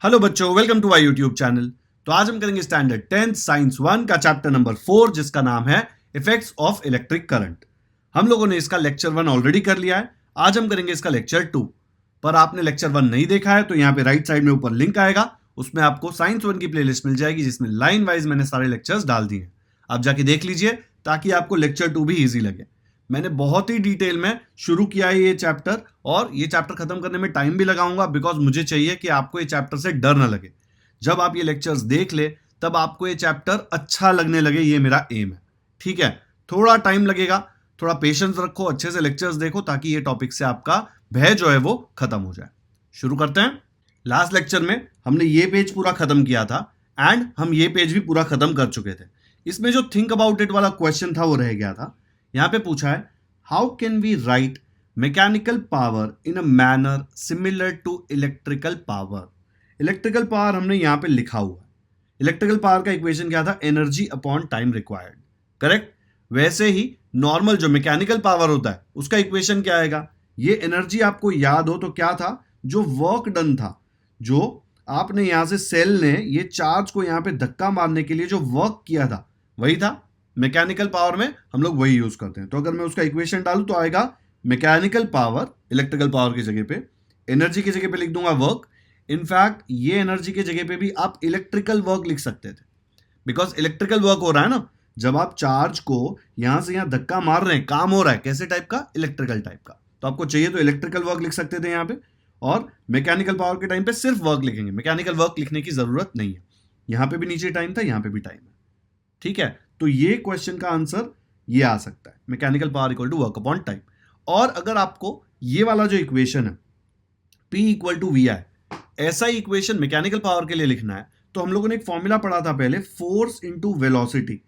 Hello बच्चों, welcome to my YouTube channel. तो आज हम करेंगे स्टैंडर्ड 10th साइंस 1 का चैप्टर नंबर 4 जिसका नाम है इफेक्ट्स ऑफ इलेक्ट्रिक करंट। हम लोगों ने इसका लेक्चर 1 ऑलरेडी कर लिया है। आज हम करेंगे इसका लेक्चर 2। पर आपने लेक्चर 1 नहीं देखा है तो यहाँ पे राइट साइड में ऊपर लिंक आएगा, उसमें आपको साइंस 1 की प्लेलिस्ट मिल जाएगी जिसमें लाइन वाइज मैंने सारे लेक्चर्स डाल दिए हैं। आप जाके देख लीजिए ताकि आपको लेक्चर 2 भी ईजी लगे। मैंने बहुत ही डिटेल में शुरू किया है ये चैप्टर, और ये चैप्टर खत्म करने में टाइम भी लगाऊंगा बिकॉज मुझे चाहिए कि आपको ये चैप्टर से डर ना लगे। जब आप ये लेक्चर्स देख ले तब आपको ये चैप्टर अच्छा लगने लगे, ये मेरा एम है। ठीक है, थोड़ा टाइम लगेगा, थोड़ा पेशेंस रखो, अच्छे से लेक्चर्स देखो ताकि ये टॉपिक से आपका भय जो है वो खत्म हो जाए। शुरू करते हैं। लास्ट लेक्चर में हमने ये पेज पूरा खत्म किया था एंड हम ये पेज भी पूरा खत्म कर चुके थे। इसमें जो थिंक अबाउट इट वाला क्वेश्चन था वो रह गया था। यहां पे पूछा है how can we write mechanical power in a manner similar to electrical power. Electrical power हमने यहां पे लिखा हुआ है। इलेक्ट्रिकल पावर का इक्वेशन क्या था? Energy upon time required. Correct. वैसे ही नॉर्मल जो मैकेनिकल पावर होता है उसका इक्वेशन क्या आएगा? ये एनर्जी आपको याद हो तो क्या था? जो वर्क डन था, जो आपने यहां से सेल ने ये चार्ज को यहां पे धक्का मारने के लिए जो वर्क किया था वही था। मैकेनिकल पावर में हम लोग वही यूज करते हैं। तो अगर मैं उसका इक्वेशन डालूं तो आएगा मैकेनिकल पावर, इलेक्ट्रिकल पावर की जगह पे एनर्जी की जगह पे लिख दूंगा वर्क। इनफैक्ट ये एनर्जी की जगह पे भी आप इलेक्ट्रिकल वर्क लिख सकते थे बिकॉज इलेक्ट्रिकल वर्क हो रहा है ना। जब आप चार्ज को यहां से यहां धक्का मार रहे हैं, काम हो रहा है कैसे टाइप का? इलेक्ट्रिकल टाइप का। तो आपको चाहिए तो इलेक्ट्रिकल वर्क लिख सकते थे यहां पे, और मैकेनिकल पावर के टाइम पे सिर्फ वर्क लिखेंगे, मैकेनिकल वर्क लिखने की जरूरत नहीं है। यहां पे भी नीचे टाइम था, यहां पे भी टाइम है। ठीक है, तो ये क्वेश्चन का आंसर ये आ सकता है, mechanical power equal to work upon time. और अगर आपको ये वाला जो इक्वेशन है P equal to V I, ऐसा ही इक्वेशन मैकेनिकल पावर के लिए लिखना है तो हम लोगों ने एक फॉर्मूला पढ़ा था पहले, फोर्स इंटू वेलोसिटी।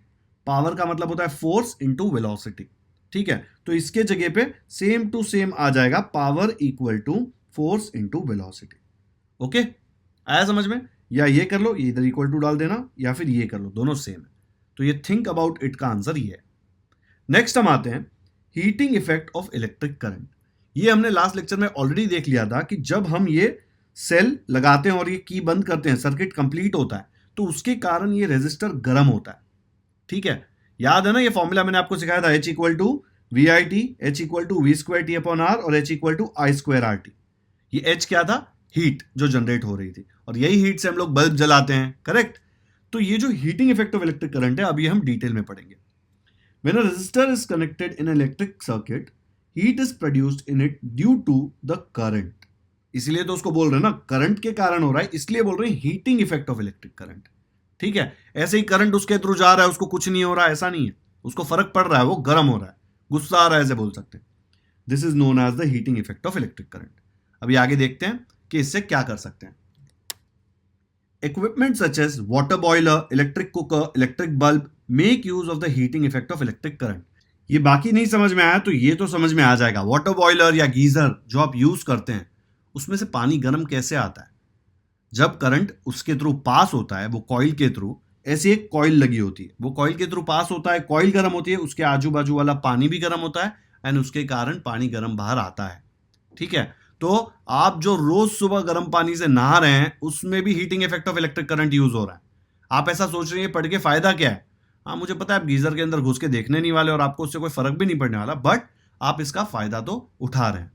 पावर का मतलब होता है फोर्स इंटू वेलोसिटी। ठीक है, तो इसके जगह पे सेम टू सेम आ जाएगा power equal to force into velocity. Okay, आया समझ में? या ये कर लो, ये इधर इक्वल टू डाल देना, या फिर ये कर लो, दोनों सेम है। तो ये थिंक अबाउट इट का आंसर ये है। नेक्स्ट हम आते हैं heating effect of electric current. ये हमने लास्ट लेक्चर में ऑलरेडी देख लिया था कि जब हम ये सेल लगाते हैं और ये की बंद करते हैं, सर्किट कंप्लीट होता है, तो उसके कारण ये रेजिस्टर गर्म होता है। ठीक है, याद है ना ये फॉर्मूला मैंने आपको सिखाया था, H equal to V I T, H equal to V square T upon R, और H equal to I square R T. ये H क्या था? हीट जो जनरेट हो रही थी, और यही हीट से हम लोग बल्ब जलाते हैं। करेक्ट। तो ये जो heating effect of electric current है अभी हम डिटेल में पढ़ेंगे। When a resistor is connected in an electric circuit, heat is produced in it due to the current. इसलिए तो उसको बोल रहे हैं ना, करंट के कारण हो रहा है, इसलिए बोल रहे हैं heating effect of electric current. ठीक है, ऐसे ही करंट उसके थ्रू जा रहा है, उसको कुछ नहीं हो रहा है, ऐसा नहीं है। उसको फर्क पड़ रहा है, वो गर्म हो रहा है, गुस्सा आ रहा है, ऐसे बोल सकते हैं। This is known as the heating effect of electric current. अभी आगे देखते हैं कि इससे क्या कर सकते हैं। Equipment such as water boiler, electric cooker, electric bulb make use of the heating effect of electric current. ये बाकी नहीं समझ में आया तो ये तो समझ में आ जाएगा। वाटर बॉयलर या गीजर जो आप यूज करते हैं उसमें से पानी गर्म कैसे आता है? जब करंट उसके थ्रू पास होता है, वो कॉइल के थ्रू, ऐसी एक कॉइल लगी होती है, वो कॉइल के थ्रू पास होता है, कॉइल गर्म होती है, उसके आजू बाजू वाला पानी भी गर्म होता है एंड उसके कारण पानी गर्म बाहर आता है। ठीक है, तो आप जो रोज सुबह गर्म पानी से नहा रहे हैं उसमें भी heating effect of electric current use हो रहा है। आप ऐसा सोच रहे हैं पढ़ के फायदा क्या है? हाँ, मुझे पता है आप गीजर के अंदर घुस के देखने नहीं वाले और आपको उससे कोई फर्क भी नहीं पड़ने वाला, बट आप इसका फायदा तो उठा रहे हैं।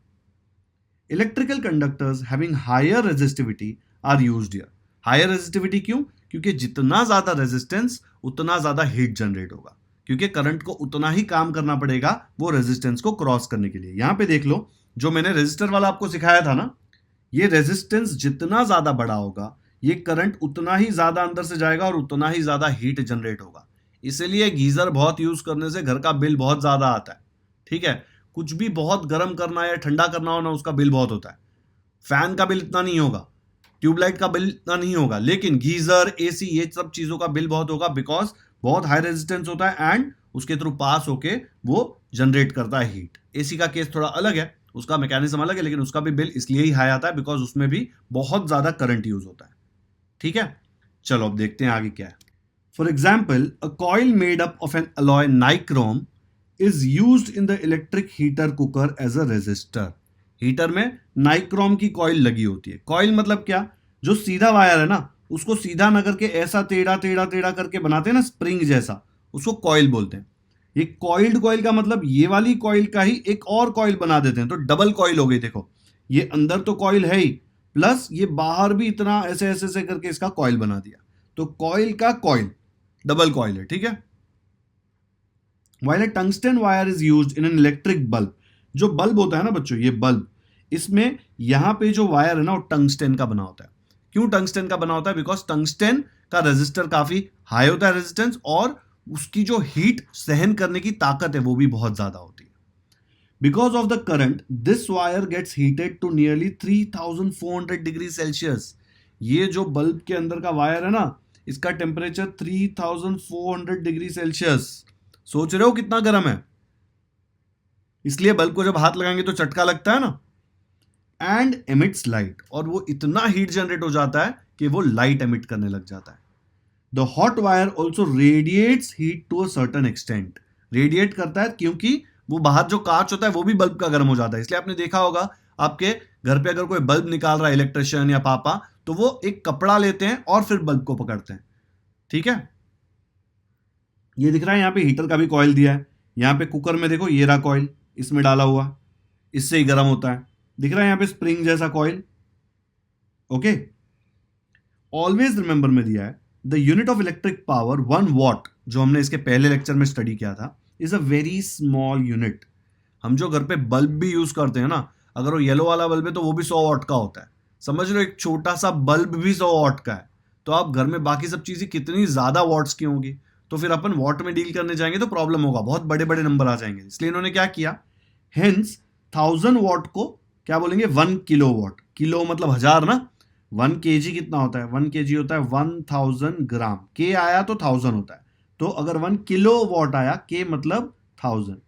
Electrical conductors having higher resistivity are used here. Higher resistivity क्यों? क्योंकि जितना ज्यादा रेजिस्टेंस उतना ज्यादा हीट जनरेट होगा, क्योंकि करंट को उतना ही काम करना पड़ेगा वो रेजिस्टेंस को क्रॉस करने के लिए। यहां पे देख लो, जो मैंने रेजिस्टर वाला आपको सिखाया था ना, ये रेजिस्टेंस जितना ज्यादा बड़ा होगा ये करंट उतना ही ज्यादा अंदर से जाएगा और उतना ही ज्यादा हीट जनरेट होगा। इसलिए गीजर बहुत यूज करने से घर का बिल बहुत ज्यादा आता है। ठीक है, कुछ भी बहुत गर्म करना या ठंडा करना हो ना, उसका बिल बहुत होता है। फैन का बिल इतना नहीं होगा, ट्यूबलाइट का बिल इतना नहीं होगा, लेकिन गीजर, एसी, ये सब चीजों का बिल बहुत होगा बिकॉज बहुत हाई रेजिस्टेंस होता है एंड उसके थ्रू पास होके वो जनरेट करता है हीट। एसी का केस थोड़ा अलग है, उसका मैकेनिज्म अलग है, लेकिन उसका भी बिल इसलिए ही हाई आता है बिकॉज उसमें भी बहुत ज्यादा करंट यूज होता है। ठीक है, चलो अब देखते हैं आगे क्या है। For example, a coil made up of an alloy nichrome is used in the electric heater cooker as a resistor. Heater में नाइक्रोम की कॉइल लगी होती है। कॉइल मतलब क्या? जो सीधा वायर है ना, उसको सीधा न करके ऐसा टेढ़ा टेढ़ा टेढ़ा करके बनाते हैं ना स्प्रिंग जैसा, उसको कॉइल बोलते हैं। ये कॉइल्ड कॉइल का मतलब ये वाली कॉइल का ही एक और कॉइल बना देते हैं, तो डबल कॉइल हो गई। देखो ये अंदर तो कॉइल है ही, प्लस ये बाहर भी इतना ऐसे ऐसे ऐसे करके इसका कॉइल बना दिया, तो कॉइल का कॉइल डबल कॉइल है, ठीक है। While a tungsten wire is used in an electric bulb, जो बल्ब होता है ना बच्चों, ये बल्ब, इसमें यहां पे जो वायर है ना वो टंगस्टेन का बना होता है। क्यों टंगस्टेन का बना होता है? बिकॉज टंगस्टेन का रेजिस्टर काफी हाई होता है रेजिस्टेंस, और उसकी जो हीट सहन करने की ताकत है वो भी बहुत ज्यादा होती है। Because of the current this wire gets heated to nearly 3400 degree Celsius. ये जो बल्ब के अंदर का वायर है ना, इसका टेम्परेचर 3400 डिग्री सेल्सियस। सोच रहे हो कितना गर्म है? इसलिए बल्ब को जब हाथ लगाएंगे तो चटका लगता है ना। एंड एमिट्स लाइट, और वो इतना हीट जनरेट हो जाता है कि वो लाइट एमिट करने लग जाता है। The hot wire also radiates heat to a certain extent. Radiate करता है क्योंकि वो बाहर जो कांच होता है वो भी बल्ब का गर्म हो जाता है। इसलिए आपने देखा होगा आपके घर पे अगर कोई बल्ब निकाल रहा है इलेक्ट्रिशियन या पापा, तो वो एक कपड़ा लेते हैं और फिर बल्ब को पकड़ते हैं, ठीक है। ये दिख रहा है यहाँ पे हीटर का भी कॉइल दिया है। यहाँ पे कुकर में देखो ये रहा कॉइल, इसमें डाला हुआ, इससे ही गर्म होता है। दिख रहा है यहाँ पे स्प्रिंग जैसा कॉइल, ओके। ऑलवेज रिमेंबर में दिया है the unit of electric power 1 what, जो हमने इसके पहले लेक्चर में स्टडी किया था, is a very small unit. हम जो घर पे बल्ब भी यूज करते हैं ना, अगर वो येलो वाला बल्ब है तो वो भी 100 वॉट का होता है। समझ लो एक छोटा सा बल्ब भी 100 वॉट का है, तो आप घर में बाकी सब चीजें कितनी ज्यादा वॉट्स की होंगी। तो फिर अपन वॉट में डील करने जाएंगे तो प्रॉब्लम होगा, बहुत बड़े बड़े नंबर आ जाएंगे। इसलिए इन्होंने क्या किया, हेंस 1000 वॉट को क्या बोलेंगे, 1 किलो वॉट। किलो मतलब 1000 ना, 1 kg कितना होता है? 1 kg होता है 1000 ग्राम। के आया तो 1000 होता है, तो अगर 1 किलो वॉट आया, के मतलब 1000,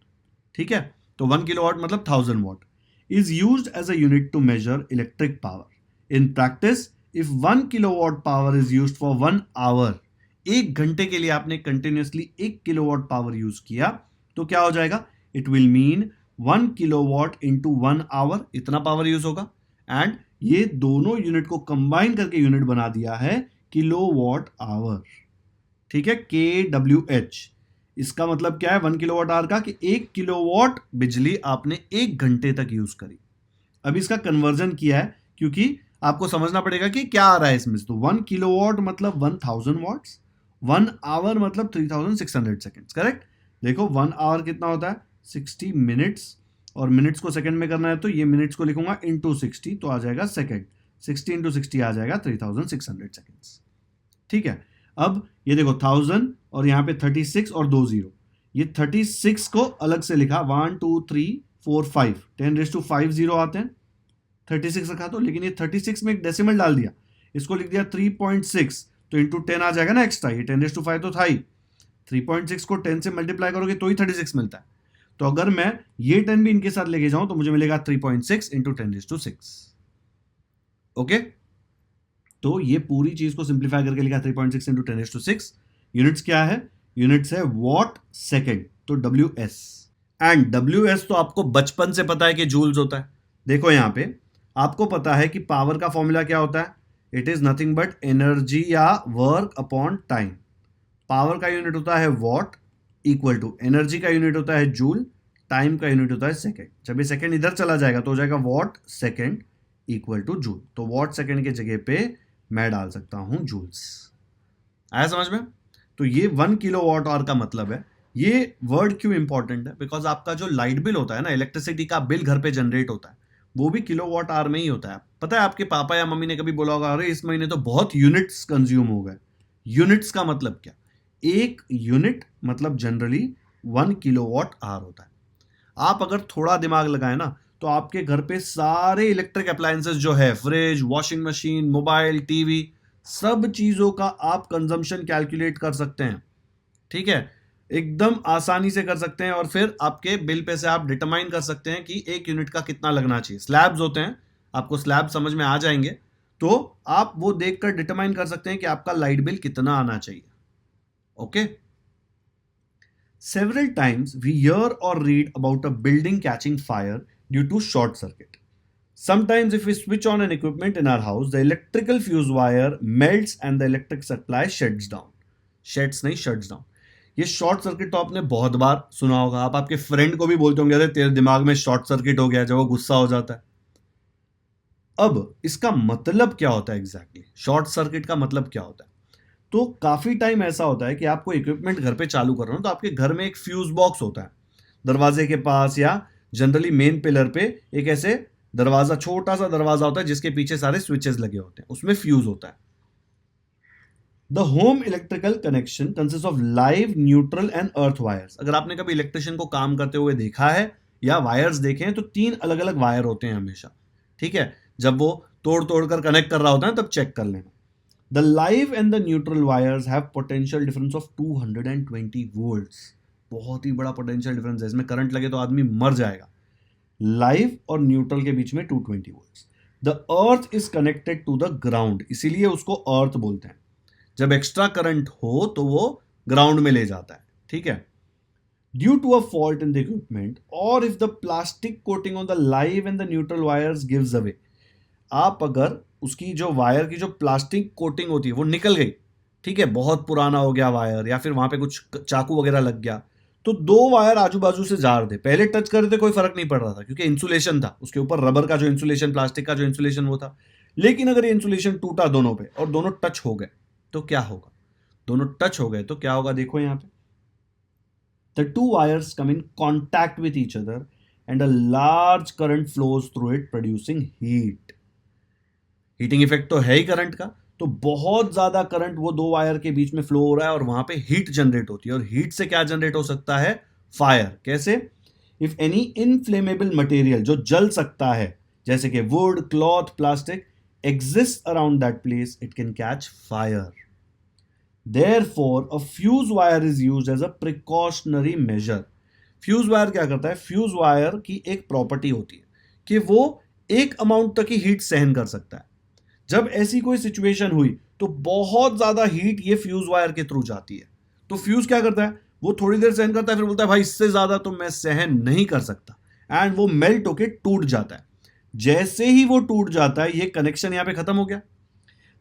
ठीक है। तो 1 किलो वॉट मतलब 1000 watt is used as a unit to measure electric power. In practice if 1 kilowatt power is used for 1 hour, 1 घंटे के लिए आपने कंटिन्यूसली 1 किलोवाट पावर यूज किया, तो क्या हो जाएगा? It will mean 1 kilowatt into 1 hour, इतना पावर यूज होगा। एंड ये दोनों यूनिट को कंबाइन करके यूनिट बना दिया है किलोवाट आवर, ठीक है, KWH। इसका मतलब क्या है 1 किलोवाट आवर का? कि 1 किलोवाट बिजली आपने 1 घंटे तक यूज करी। अब इसका कन्वर्जन किया है क्योंकि आपको समझना पड़ेगा कि क्या आ रहा है इसमें। तो 1 किलोवाट मतलब 1000 वॉट्स, 1 आवर मतलब 3600 सेकेंड्स, करेक्ट। देखो 1 आवर कितना होता है? 60 मिनट्स, और मिनट्स को सेकंड में करना है तो ये मिनट्स को लिखूंगा इंटू 60, तो आ जाएगा सेकंड। 60 इंटू 60 आ जाएगा 3600 सेकेंड्स, ठीक है। अब ये देखो 1000 और यहाँ पे 36 और 2 जीरो, ये 36 को अलग से लिखा 1 2 3 4 5, 10⁵ जीरो आते हैं, 36 रखा तो, लेकिन ये 36 में एक डेसिमल डाल दिया, इसको लिख दिया 3.6, तो इंटू 10 आ जाएगा ना एक्स्ट्रा, ये 10⁵ तो था ही। 3.6 को 10 से मल्टीप्लाई करोगे तो ही 36 मिलता है। तो अगर मैं ये 10 भी इनके साथ लेके जाऊं तो मुझे मिलेगा 3.6 इंटू 10⁶, ओके। तो ये पूरी चीज को सिंप्लीफाई करके लिखा 3.6 इंटू 10⁶। यूनिट्स क्या है? यूनिट्स है वॉट सेकेंड, तो WS। एंड WS तो आपको बचपन से पता है कि जूल्स होता है। देखो यहां पे आपको पता है कि पावर का फॉर्मूला क्या होता है? It is nothing but energy या वर्क अपॉन टाइम। पावर का यूनिट होता है वॉट, इक्वल टू एनर्जी का यूनिट होता है जूल, टाइम का यूनिट होता है सेकेंड। जब ये सेकेंड इधर चला जाएगा तो हो जाएगा watt second equal two joule. तो वॉट सेकेंड के जगह पे मैं डाल सकता हूं जूल्स। आया समझ में? तो ये 1 किलोवाट आवर का मतलब है। ये वर्ड क्यों इंपॉर्टेंट है? बिकॉज आपका जो लाइट बिल होता है ना, इलेक्ट्रिसिटी का बिल घर पे जनरेट होता है, वो भी किलोवाट आवर में ही होता है। पता है आपके पापा या मम्मी ने कभी बोला होगा, अरे इस महीने तो बहुत यूनिट्स कंज्यूम हो गए। यूनिट्स का मतलब क्या? एक यूनिट मतलब जनरली 1 किलोवाट आवर होता है। आप अगर थोड़ा दिमाग लगाए ना तो आपके घर पे सारे इलेक्ट्रिक अप्लायंसेस जो है, fridge, washing machine, mobile, TV, सब चीजों का आप कंजम्पशन कैलकुलेट कर सकते हैं, ठीक है, एकदम आसानी से कर सकते हैं। और फिर आपके बिल पे से आप डिटरमाइन कर सकते हैं कि 1 यूनिट का कितना लगना चाहिए। स्लैब्स होते हैं, आपको स्लैब समझ में आ जाएंगे, तो आप वो देखकर डिटरमाइन कर सकते हैं कि आपका लाइट बिल कितना आना चाहिए, okay. Several times we hear or read about a building catching fire due to short circuit. Sometimes if we switch on an equipment in our house, the electrical fuse wire melts and the electric supply shuts down. Shuts नहीं, shuts down. ये short circuit तो आपने बहुत बार सुना होगा, आप आपके friend को भी बोलते होंगे अरे तेरे दिमाग में शॉर्ट सर्किट हो गया, जब वो गुस्सा हो जाता है. अब इसका मतलब क्या होता है एग्जैक्टली? शॉर्ट सर्किट का मतलब क्या होता है? तो काफी टाइम ऐसा होता है कि आपको इक्विपमेंट घर पे चालू कर रहे हो तो आपके घर में एक फ्यूज बॉक्स होता है दरवाजे के पास, या जनरली मेन पिलर पे एक ऐसे दरवाजा, छोटा सा दरवाजा होता है जिसके पीछे सारे स्विचेस लगे होते हैं, उसमें फ्यूज होता है. The home electrical connection consist of live, neutral and earth wires. अगर आपने कभी इलेक्ट्रिशियन को काम करते हुए देखा है या वायर्स देखे हैं तो 3 अलग अलग वायर होते हैं हमेशा. ठीक है, जब वो तोड़ तोड़ कर कनेक्ट कर रहा होता है तब चेक कर लेना. The live and the neutral wires have potential difference of 220 volts. बहुत ही बड़ा पोटेंशियल डिफरेंस है, इसमें करंट लगे तो आदमी मर जाएगा. लाइव और न्यूट्रल के बीच में 220 volts. The earth is connected to the ground, इसीलिए उसको अर्थ बोलते हैं. जब एक्स्ट्रा करंट हो तो वो ग्राउंड में ले जाता है. ठीक है. Due to a fault in the equipment और if the plastic coating on the live and the neutral wires gives away, आप अगर उसकी जो वायर की जो प्लास्टिक कोटिंग होती है वो निकल गई, ठीक है, बहुत पुराना हो गया वायर या फिर वहां पे कुछ चाकू वगैरह लग गया, तो 2 वायर आजू बाजू से जा रहे थे, पहले टच कर रहे थे कोई फर्क नहीं पड़ रहा था क्योंकि इंसुलेशन था उसके ऊपर, रबर का जो इंसुलेशन, प्लास्टिक का जो इंसुलेशन वो था. लेकिन अगर ये इंसुलेशन टूटा दोनों पे और दोनों टच हो गए तो क्या होगा? दोनों टच हो गए तो क्या होगा? देखो यहां पे the 2 wires come in contact with each other and a large current flows through it producing heat. Heating effect तो है ही करंट का, तो बहुत ज्यादा करंट वो 2 वायर के बीच में फ्लो हो रहा है और वहां पे हीट जनरेट होती है. और हीट से क्या जनरेट हो सकता है? फायर. कैसे? इफ एनी इनफ्लेमेबल मटेरियल, जो जल सकता है, जैसे कि wood, cloth, plastic, exist around that place, it can catch fire. Therefore a fuse wire is used as a precautionary measure. Fuse wire क्या करता है? फ्यूज वायर की एक प्रॉपर्टी होती है कि वो एक अमाउंट तक ही हीट सहन कर सकता है. जब ऐसी कोई सिचुएशन हुई तो बहुत ज्यादा हीट ये फ्यूज वायर के थ्रू जाती है, तो फ्यूज क्या करता है? वो थोड़ी देर सहन करता है, फिर बोलता है भाई इससे ज्यादा तो मैं सहन नहीं कर सकता, एंड वो मेल्ट होके टूट जाता है. जैसे ही वो टूट जाता है, ये कनेक्शन यहां पे खत्म हो गया.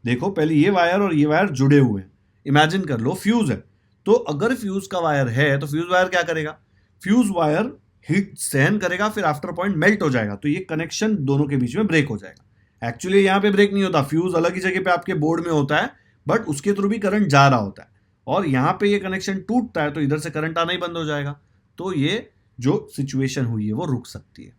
देखो पहले ये वायर और ये वायर जुड़े हुए हैं, इमेजिन कर लो फ्यूज है, तो अगर फ्यूज का वायर है तो फ्यूज वायर क्या करेगा? फ्यूज वायर हीट सहन करेगा, फिर आफ्टर पॉइंट मेल्ट हो जाएगा, तो ये कनेक्शन दोनों के बीच में ब्रेक हो जाएगा. एक्चुअली यहां पे ब्रेक नहीं होता, फ्यूज अलग ही जगह पे आपके बोर्ड में होता है, बट उसके थ्रू भी करंट जा रहा होता है, और यहां पे ये कनेक्शन टूटता है तो इधर से करंट आना ही बंद हो जाएगा. तो ये जो सिचुएशन हुई है वो रुक सकती है.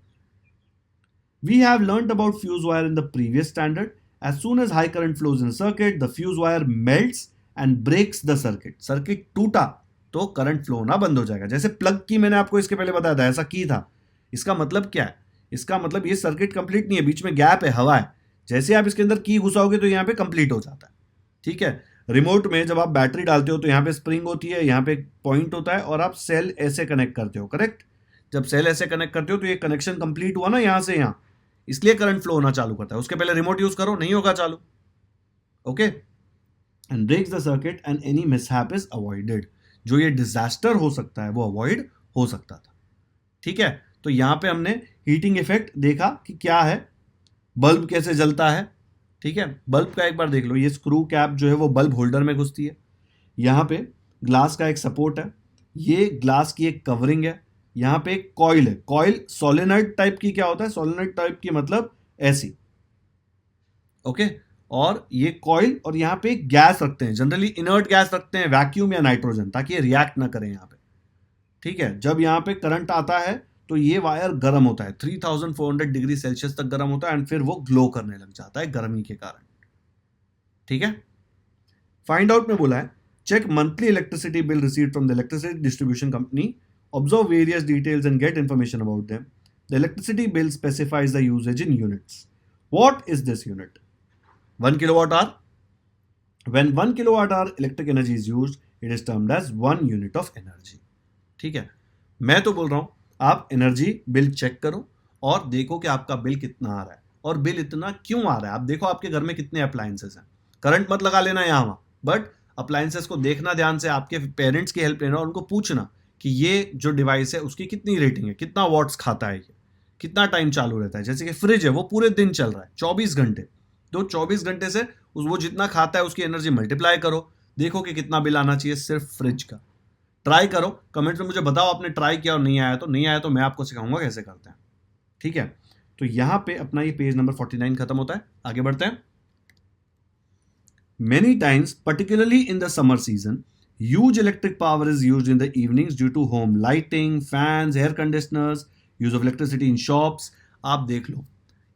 We have learned about fuse wire in the previous standard. As soon as high current flows in circuit, the fuse wire melts and breaks the circuit. Circuit टूटा तो करंट फ्लो होना बंद हो जाएगा. जैसे प्लग की मैंने आपको इसके पहले बताया था, ऐसा की था. इसका मतलब क्या है? इसका मतलब ये सर्किट कंप्लीट नहीं है, बीच में गैप है, हवा है. जैसे आप इसके अंदर की घुसाओगे तो यहाँ पे कंप्लीट हो जाता है. ठीक है. रिमोट में जब आप बैटरी डालते हो तो यहाँ पे स्प्रिंग होती है, यहाँ पे पॉइंट होता है, और आप सेल ऐसे कनेक्ट करते हो, करेक्ट? जब सेल ऐसे कनेक्ट करते हो तो ये कनेक्शन कंप्लीट हुआ ना यहाँ से यहाँ, इसलिए करंट फ्लो होना चालू करता है. उसके पहले रिमोट यूज करो, नहीं होगा चालू. Okay. And breaks the circuit and any mishap is avoided. जो ये डिजास्टर हो सकता है वो अवॉइड हो सकता था. ठीक है. तो यहां पे हमने हीटिंग इफेक्ट देखा कि क्या है, बल्ब कैसे जलता है. ठीक है. बल्ब का एक बार देख लो, ये स्क्रू कैप जो है वो बल्ब होल्डर में घुसती है. यहां पे ग्लास का एक सपोर्ट है, ये ग्लास की एक कवरिंग है, यहां पे एक कॉइल है. कॉइल सोलेनॉइड टाइप की क्या होता है? सोलेनॉइड टाइप की मतलब ऐसी. ओके. और ये कॉइल, और यहां पे गैस रखते हैं, जनरली इनर्ट गैस रखते हैं, वैक्यूम या नाइट्रोजन, ताकि ये रिएक्ट ना करें यहां पे. ठीक है. जब यहां पे करंट आता है तो ये वायर गर्म होता है, 3400 डिग्री सेल्सियस तक गर्म होता है, एंड फिर वो ग्लो करने लग जाता है गर्मी के कारण. ठीक है. फाइंड आउट में बोला है, check monthly electricity bill received from the electricity distribution company, observe various details and get information about them. The electricity bill specifies the usage in units. What is this unit? 1 kilowatt hour. When 1 kilowatt hour electric energy is used, it is termed as 1 unit of energy. ठीक है. मैं तो बोल रहा हूं आप energy bill check करो और देखो कि आपका बिल कितना आ रहा है, और बिल इतना क्यों आ रहा है. आप देखो आपके घर में कितने अप्लायंसेस हैं. करंट मत लगा लेना यहां वहां, बट अप्लायंसेस को देखना ध्यान से, आपके पेरेंट्स की हेल्प लेना और उनको पूछना कि ये जो डिवाइस है उसकी कितनी रेटिंग है, कितना वॉट्स खाता है ये. कितना टाइम चालू रहता है। जैसे कि फ्रिज है, वो पूरे दिन चल रहा है 24 घंटे, तो 24 घंटे से वो जितना खाता है उसकी एनर्जी मल्टीप्लाई करो, देखो कि कितना बिल आना चाहिए सिर्फ फ्रिज का। ट्राई करो, कमेंट में मुझे बताओ आपने ट्राई किया और नहीं आया तो। नहीं आया तो मैं आपको सिखाऊंगा कैसे करते हैं, ठीक है। तो यहां पे अपना ये पेज नंबर 49 खत्म होता है। आगे बढ़ते हैं। Many times, particularly in the summer season, huge electric power is used in the evenings due to home lighting, fans, air conditioners, use of electricity in shops. आप देख लो,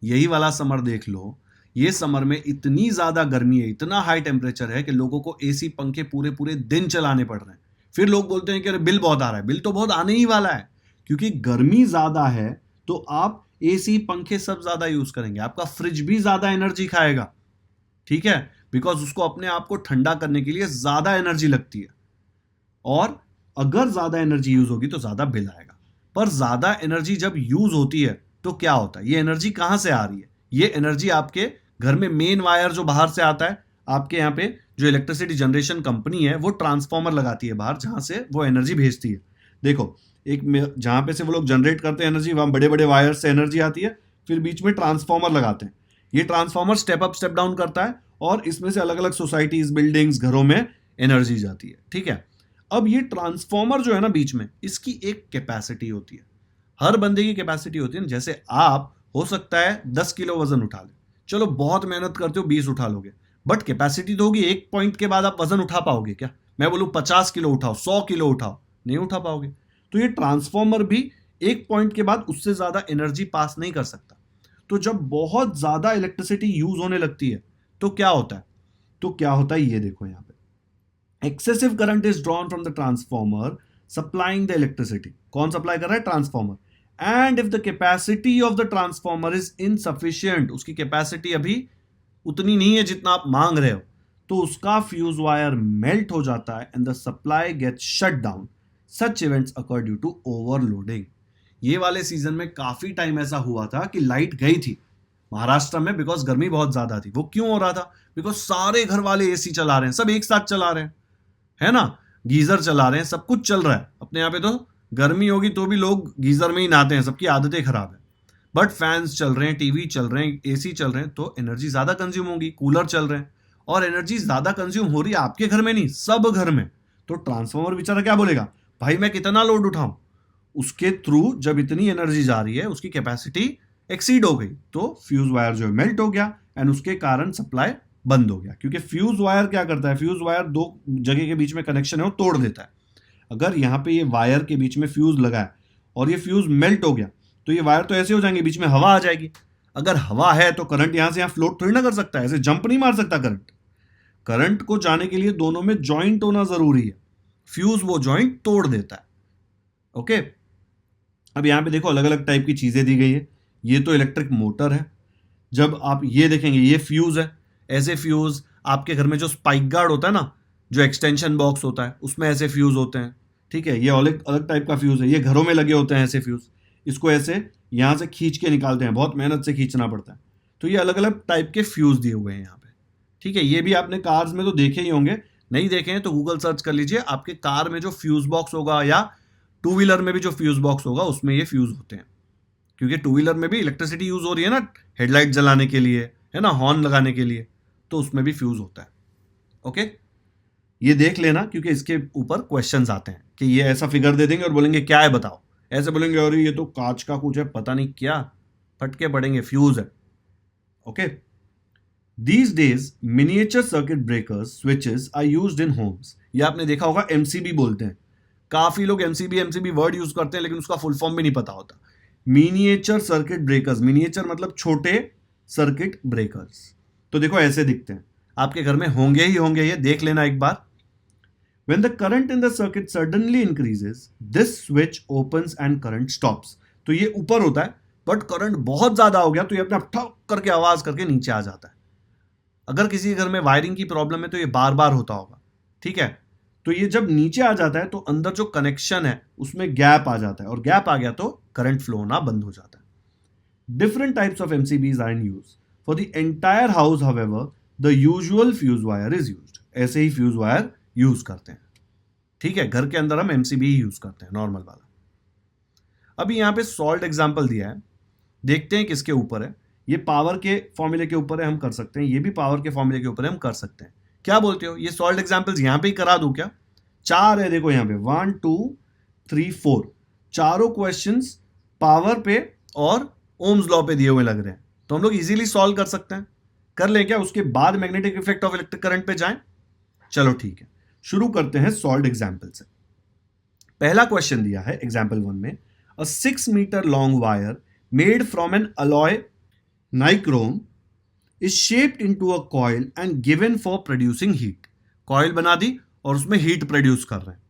यही वाला समर देख लो। ये समर में इतनी ज्यादा गर्मी है, इतना हाई टेम्परेचर है कि लोगों को एसी पंखे पूरे पूरे दिन चलाने पड़ रहे हैं। फिर लोग बोलते हैं कि अरे बिल बहुत आ रहा है। बिल तो बहुत आने ही वाला है, क्योंकि गर्मी ज्यादा है तो आप एसी पंखे सब ज्यादा यूज करेंगे, आपका फ्रिज भी ज्यादा एनर्जी खाएगा, ठीक है, बिकॉज उसको अपने आप को ठंडा करने के लिए ज्यादा एनर्जी लगती है। और अगर ज्यादा एनर्जी यूज होगी तो ज्यादा बिल आएगा। पर ज्यादा एनर्जी जब यूज होती है तो क्या होता है, ये एनर्जी कहां से आ रही है? ये एनर्जी आपके घर में मेन वायर जो बाहर से आता है, आपके यहाँ पे जो इलेक्ट्रिसिटी जनरेशन कंपनी है वो ट्रांसफॉर्मर लगाती है बाहर, जहां से वो एनर्जी भेजती है। देखो, एक जहां पे से वो लोग जनरेट करते हैं एनर्जी, वहां बड़े बड़े वायर से एनर्जी आती है, फिर बीच में ट्रांसफॉर्मर लगाते हैं। ये transformer step up step down करता है और इसमें से अलग अलग सोसाइटीज, बिल्डिंग्स, घरों में एनर्जी जाती है, ठीक है। अब ये ट्रांसफॉर्मर जो है ना बीच में, इसकी एक कैपेसिटी होती है। हर बंदे की कैपेसिटी होती है। जैसे आप हो सकता है 10 किलो वजन उठा ले, चलो बहुत मेहनत करते हो 20 उठा लोगे, बट कैपेसिटी तो होगी। एक पॉइंट के बाद आप वजन उठा पाओगे क्या? मैं बोलूं 50 किलो उठाओ, 100 किलो उठाओ, नहीं उठा पाओगे। तो ये ट्रांसफॉर्मर भी एक पॉइंट के बाद उससे ज्यादा एनर्जी पास नहीं कर सकता। तो जब बहुत ज्यादा इलेक्ट्रिसिटी यूज होने लगती है तो क्या होता है? ये देखो यहां पे, excessive current is drawn from the transformer supplying the electricity. कौन सप्लाई कर रहा है? Transformer. And if the capacity of the transformer is insufficient, उसकी कैपेसिटी अभी उतनी नहीं है जितना आप मांग रहे हो, तो उसका फ्यूज वायर मेल्ट हो जाता है and the supply gets shut down. Such events occur due to overloading. ये वाले सीजन में काफी टाइम ऐसा हुआ था कि लाइट गई थी महाराष्ट्र में, बिकॉज गर्मी बहुत ज्यादा थी। वो क्यों हो रहा था? बिकॉज सारे घर वाले एसी चला रहे हैं, सब एक साथ चला रहे हैं, है ना, गीजर चला रहे हैं, सब कुछ चल रहा है। अपने यहाँ पे तो गर्मी होगी तो भी लोग गीजर में ही नहाते हैं, सबकी आदतें खराब है। बट फैंस चल रहे हैं, टीवी चल रहे हैं, एसी चल रहे हैं, तो एनर्जी ज्यादा कंज्यूम होगी। कूलर चल रहे हैं और एनर्जी ज्यादा कंज्यूम हो रही है आपके घर में नहीं, सब घर में। तो ट्रांसफॉर्मर बेचारा क्या बोलेगा? भाई मैं कितना लोड उठाऊं? उसके थ्रू जब इतनी एनर्जी जा रही है, उसकी कैपेसिटी एक्सीड हो गई, तो फ्यूज वायर जो है मेल्ट हो गया एंड उसके कारण सप्लाई बंद हो गया। क्योंकि फ्यूज वायर क्या करता है? फ्यूज वायर दो जगह के बीच में कनेक्शन है वो तोड़ देता है। अगर यहाँ पे ये वायर के बीच में फ्यूज लगा है और ये फ्यूज मेल्ट हो गया, तो ये वायर तो ऐसे हो जाएंगे, बीच में हवा आ जाएगी। अगर हवा है तो करंट यहां से यहां फ्लोट थोड़ी ना कर सकता है, ऐसे जंप नहीं मार सकता करंट। करंट को जाने के लिए दोनों में जॉइंट होना जरूरी है। फ्यूज वो जॉइंट तोड़ देता है। ओके, अब यहां पे देखो अलग अलग टाइप की चीजें दी गई है। ये तो इलेक्ट्रिक मोटर है। जब आप ये देखेंगे, ये फ्यूज है। ऐसे फ्यूज आपके घर में जो स्पाइक गार्ड होता है ना, जो एक्सटेंशन बॉक्स होता है, उसमें ऐसे फ्यूज होते हैं, ठीक है। ये अलग अलग टाइप का फ्यूज है। ये घरों में लगे होते हैं ऐसे फ्यूज। इसको ऐसे यहां से खींच के निकालते हैं, बहुत मेहनत से खींचना पड़ता है। तो ये अलग अलग टाइप के फ्यूज दिए हुए हैं यहाँ पे, ठीक है। ये भी आपने कार्स में तो देखे ही होंगे, नहीं देखे हैं तो गूगल सर्च कर लीजिए। आपके कार में जो फ्यूज बॉक्स होगा या टू व्हीलर में भी जो फ्यूज बॉक्स होगा, उसमें ये फ्यूज होते हैं। क्योंकि टू व्हीलर में भी इलेक्ट्रिसिटी यूज हो रही है ना, हेडलाइट जलाने के लिए, है ना, हॉर्न लगाने के लिए, तो उसमें भी फ्यूज होता है। ओके, ये देख लेना क्योंकि इसके ऊपर क्वेश्चंस आते हैं कि ये ऐसा फिगर दे देंगे और बोलेंगे क्या है बताओ। ऐसे बोलेंगे और ये तो कांच का कुछ है, पता नहीं क्या, फटके पड़ेंगे, फ्यूज है। Okay, these days miniature circuit breakers switches are used in homes. ये आपने देखा होगा, एमसीबी बोलते हैं। काफी लोग एमसीबी वर्ड यूज करते हैं लेकिन उसका फुल फॉर्म भी नहीं पता होता। मिनिएचर सर्किट ब्रेकर्स, मिनिएचर मतलब छोटे सर्किट ब्रेकर्स। तो देखो ऐसे दिखते हैं, आपके घर में होंगे ही होंगे, ये देख लेना एक बार। When the current in the circuit suddenly increases, this switch opens and current stops. तो ये ऊपर होता है, बट करंट बहुत ज्यादा हो गया तो ये अपने आप ठक करके आवाज करके नीचे आ जाता है। अगर किसी घर में वायरिंग की प्रॉब्लम है तो ये बार बार होता होगा, ठीक है। तो ये जब नीचे आ जाता है तो अंदर जो कनेक्शन है उसमें गैप आ जाता है, और गैप आ गया तो करंट फ्लो होना बंद हो जाता है। Different types of MCBs are in use for the entire house, however the usual fuse wire is used. ऐसे ही फ्यूज वायर यूज करते हैं, ठीक है। घर के अंदर हम एमसीबी ही यूज करते हैं, नॉर्मल वाला। अभी यहां पे सॉल्ट एग्जांपल दिया है। देखते हैं किसके ऊपर है। ये पावर के फॉर्मूले के ऊपर है, हम कर सकते हैं। ये भी पावर के फॉर्मूले के ऊपर है, हम कर सकते हैं। क्या बोलते हो, ये सॉल्व एग्जाम्पल्स यहां पे ही करा दूं क्या? 4 है, देखो यहां पे 1 2 3 4, चारों क्वेश्चंस पावर पे और ओम्स लॉ पे दिए हुए लग रहे हैं, तो हम लोग इजीली सॉल्व कर सकते हैं। कर लें क्या? उसके बाद magnetic effect of electric current पे जाएं। चलो ठीक है, शुरू करते हैं सॉल्व एग्जाम्पल से। पहला क्वेश्चन दिया है एग्जाम्पल 1 में, a 6 metre long wire made from an alloy nichrome is shaped into a coil and given for producing heat. Coil बना दी और उसमें हीट प्रोड्यूस कर रहे हैं।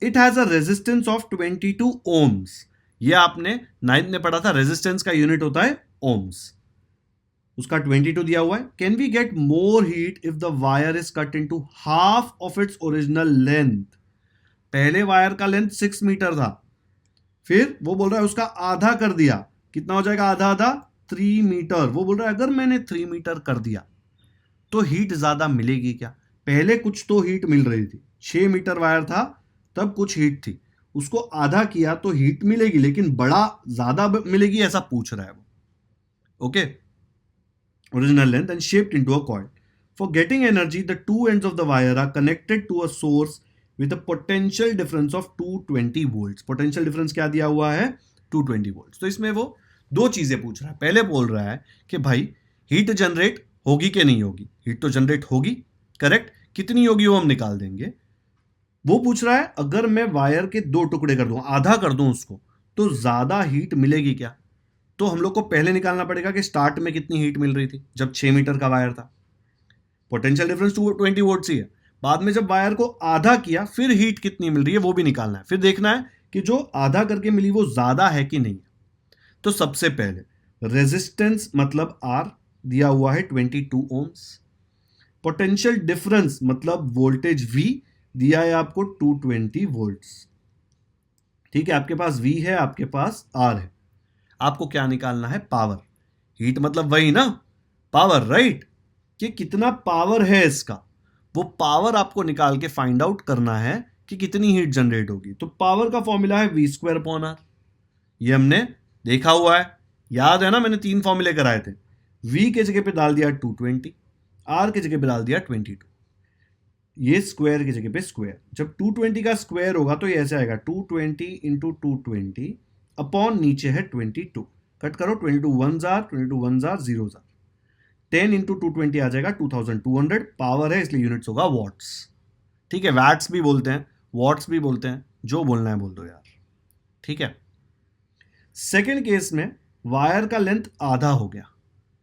It has a resistance of 22 ohms. ये आपने 9th में पढ़ा था, रेजिस्टेंस का यूनिट होता है ओम्स, उसका 22 दिया हुआ है। Can we get more heat if the wire is cut into half of its original length. पहले वायर का लेंथ 6 मीटर था, फिर वो बोल रहा है उसका आधा कर दिया। कितना हो जाएगा आधा आधा? 3 मीटर। वो बोल रहा है अगर मैंने 3 मीटर कर दिया तो हीट ज्यादा मिलेगी क्या? पहले कुछ तो हीट मिल रही थी, 6 मीटर वायर था तब कुछ हीट थी, उसको आधा किया तो हीट मिलेगी, लेकिन बड़ा ज्यादा मिलेगी ऐसा पूछ रहा है वो। Okay, original length and shaped into a coil. For getting energy, the two ends of the wire are connected to a source with a potential difference of 220 volts. Potential difference क्या दिया हुआ है? 220 volts. तो इसमें वो दो चीजें पूछ रहा है। पहले बोल रहा है कि भाई हीट जनरेट होगी कि नहीं होगी। हीट तो जनरेट होगी, करेक्ट। कितनी होगी वो हम निकाल देंगे। वो पूछ रहा है अगर मैं वायर के दो टुकड़े कर दूं, आधा कर दूं उसको, तो ज्यादा हीट मिलेगी क्या? तो हम लोग को पहले निकालना पड़ेगा कि स्टार्ट में कितनी हीट मिल रही थी जब 6 मीटर का वायर था। पोटेंशियल डिफरेंस 220 वोल्ट ही है। बाद में जब वायर को आधा किया फिर हीट कितनी मिल रही है वो भी निकालना है। फिर देखना है कि जो आधा करके मिली वो ज्यादा है कि नहीं। तो सबसे पहले रेजिस्टेंस मतलब आर दिया हुआ है 22 ओम्स। पोटेंशियल डिफरेंस मतलब वोल्टेज वी दिया है आपको 220 वोल्ट्स। ठीक है, आपके पास वी है, आपके पास आर है। आपको क्या निकालना है? पावर। हीट मतलब वही ना, पावर, राइट। कि कितना पावर है इसका, वो पावर आपको निकाल के फाइंड आउट करना है कि कितनी हीट जनरेट होगी। तो पावर का फॉर्मूला है वी स्क्वायर अपॉन आर। ये हमने देखा हुआ है, याद है ना, मैंने 3 फॉर्मूले कराए थे। वी के जगह पे डाल दिया 220, आर के जगह पे डाल दिया 22, ये स्क्वायर की जगह पे स्क्वायर। जब 220 का स्क्वायर होगा तो ये ऐसे आएगा 220 इंटू 220 अपॉन नीचे है 22। कट करो, 22 1 जार, 22 1 जार 0 जार, 10 इंटू 220 आ जाएगा 2200। पावर है इसलिए यूनिट्स होगा वॉट्स। ठीक है, वैट्स भी बोलते हैं, वॉट्स भी बोलते हैं, जो बोलना है बोल दो यार। ठीक है। सेकेंड केस में वायर का लेंथ आधा हो गया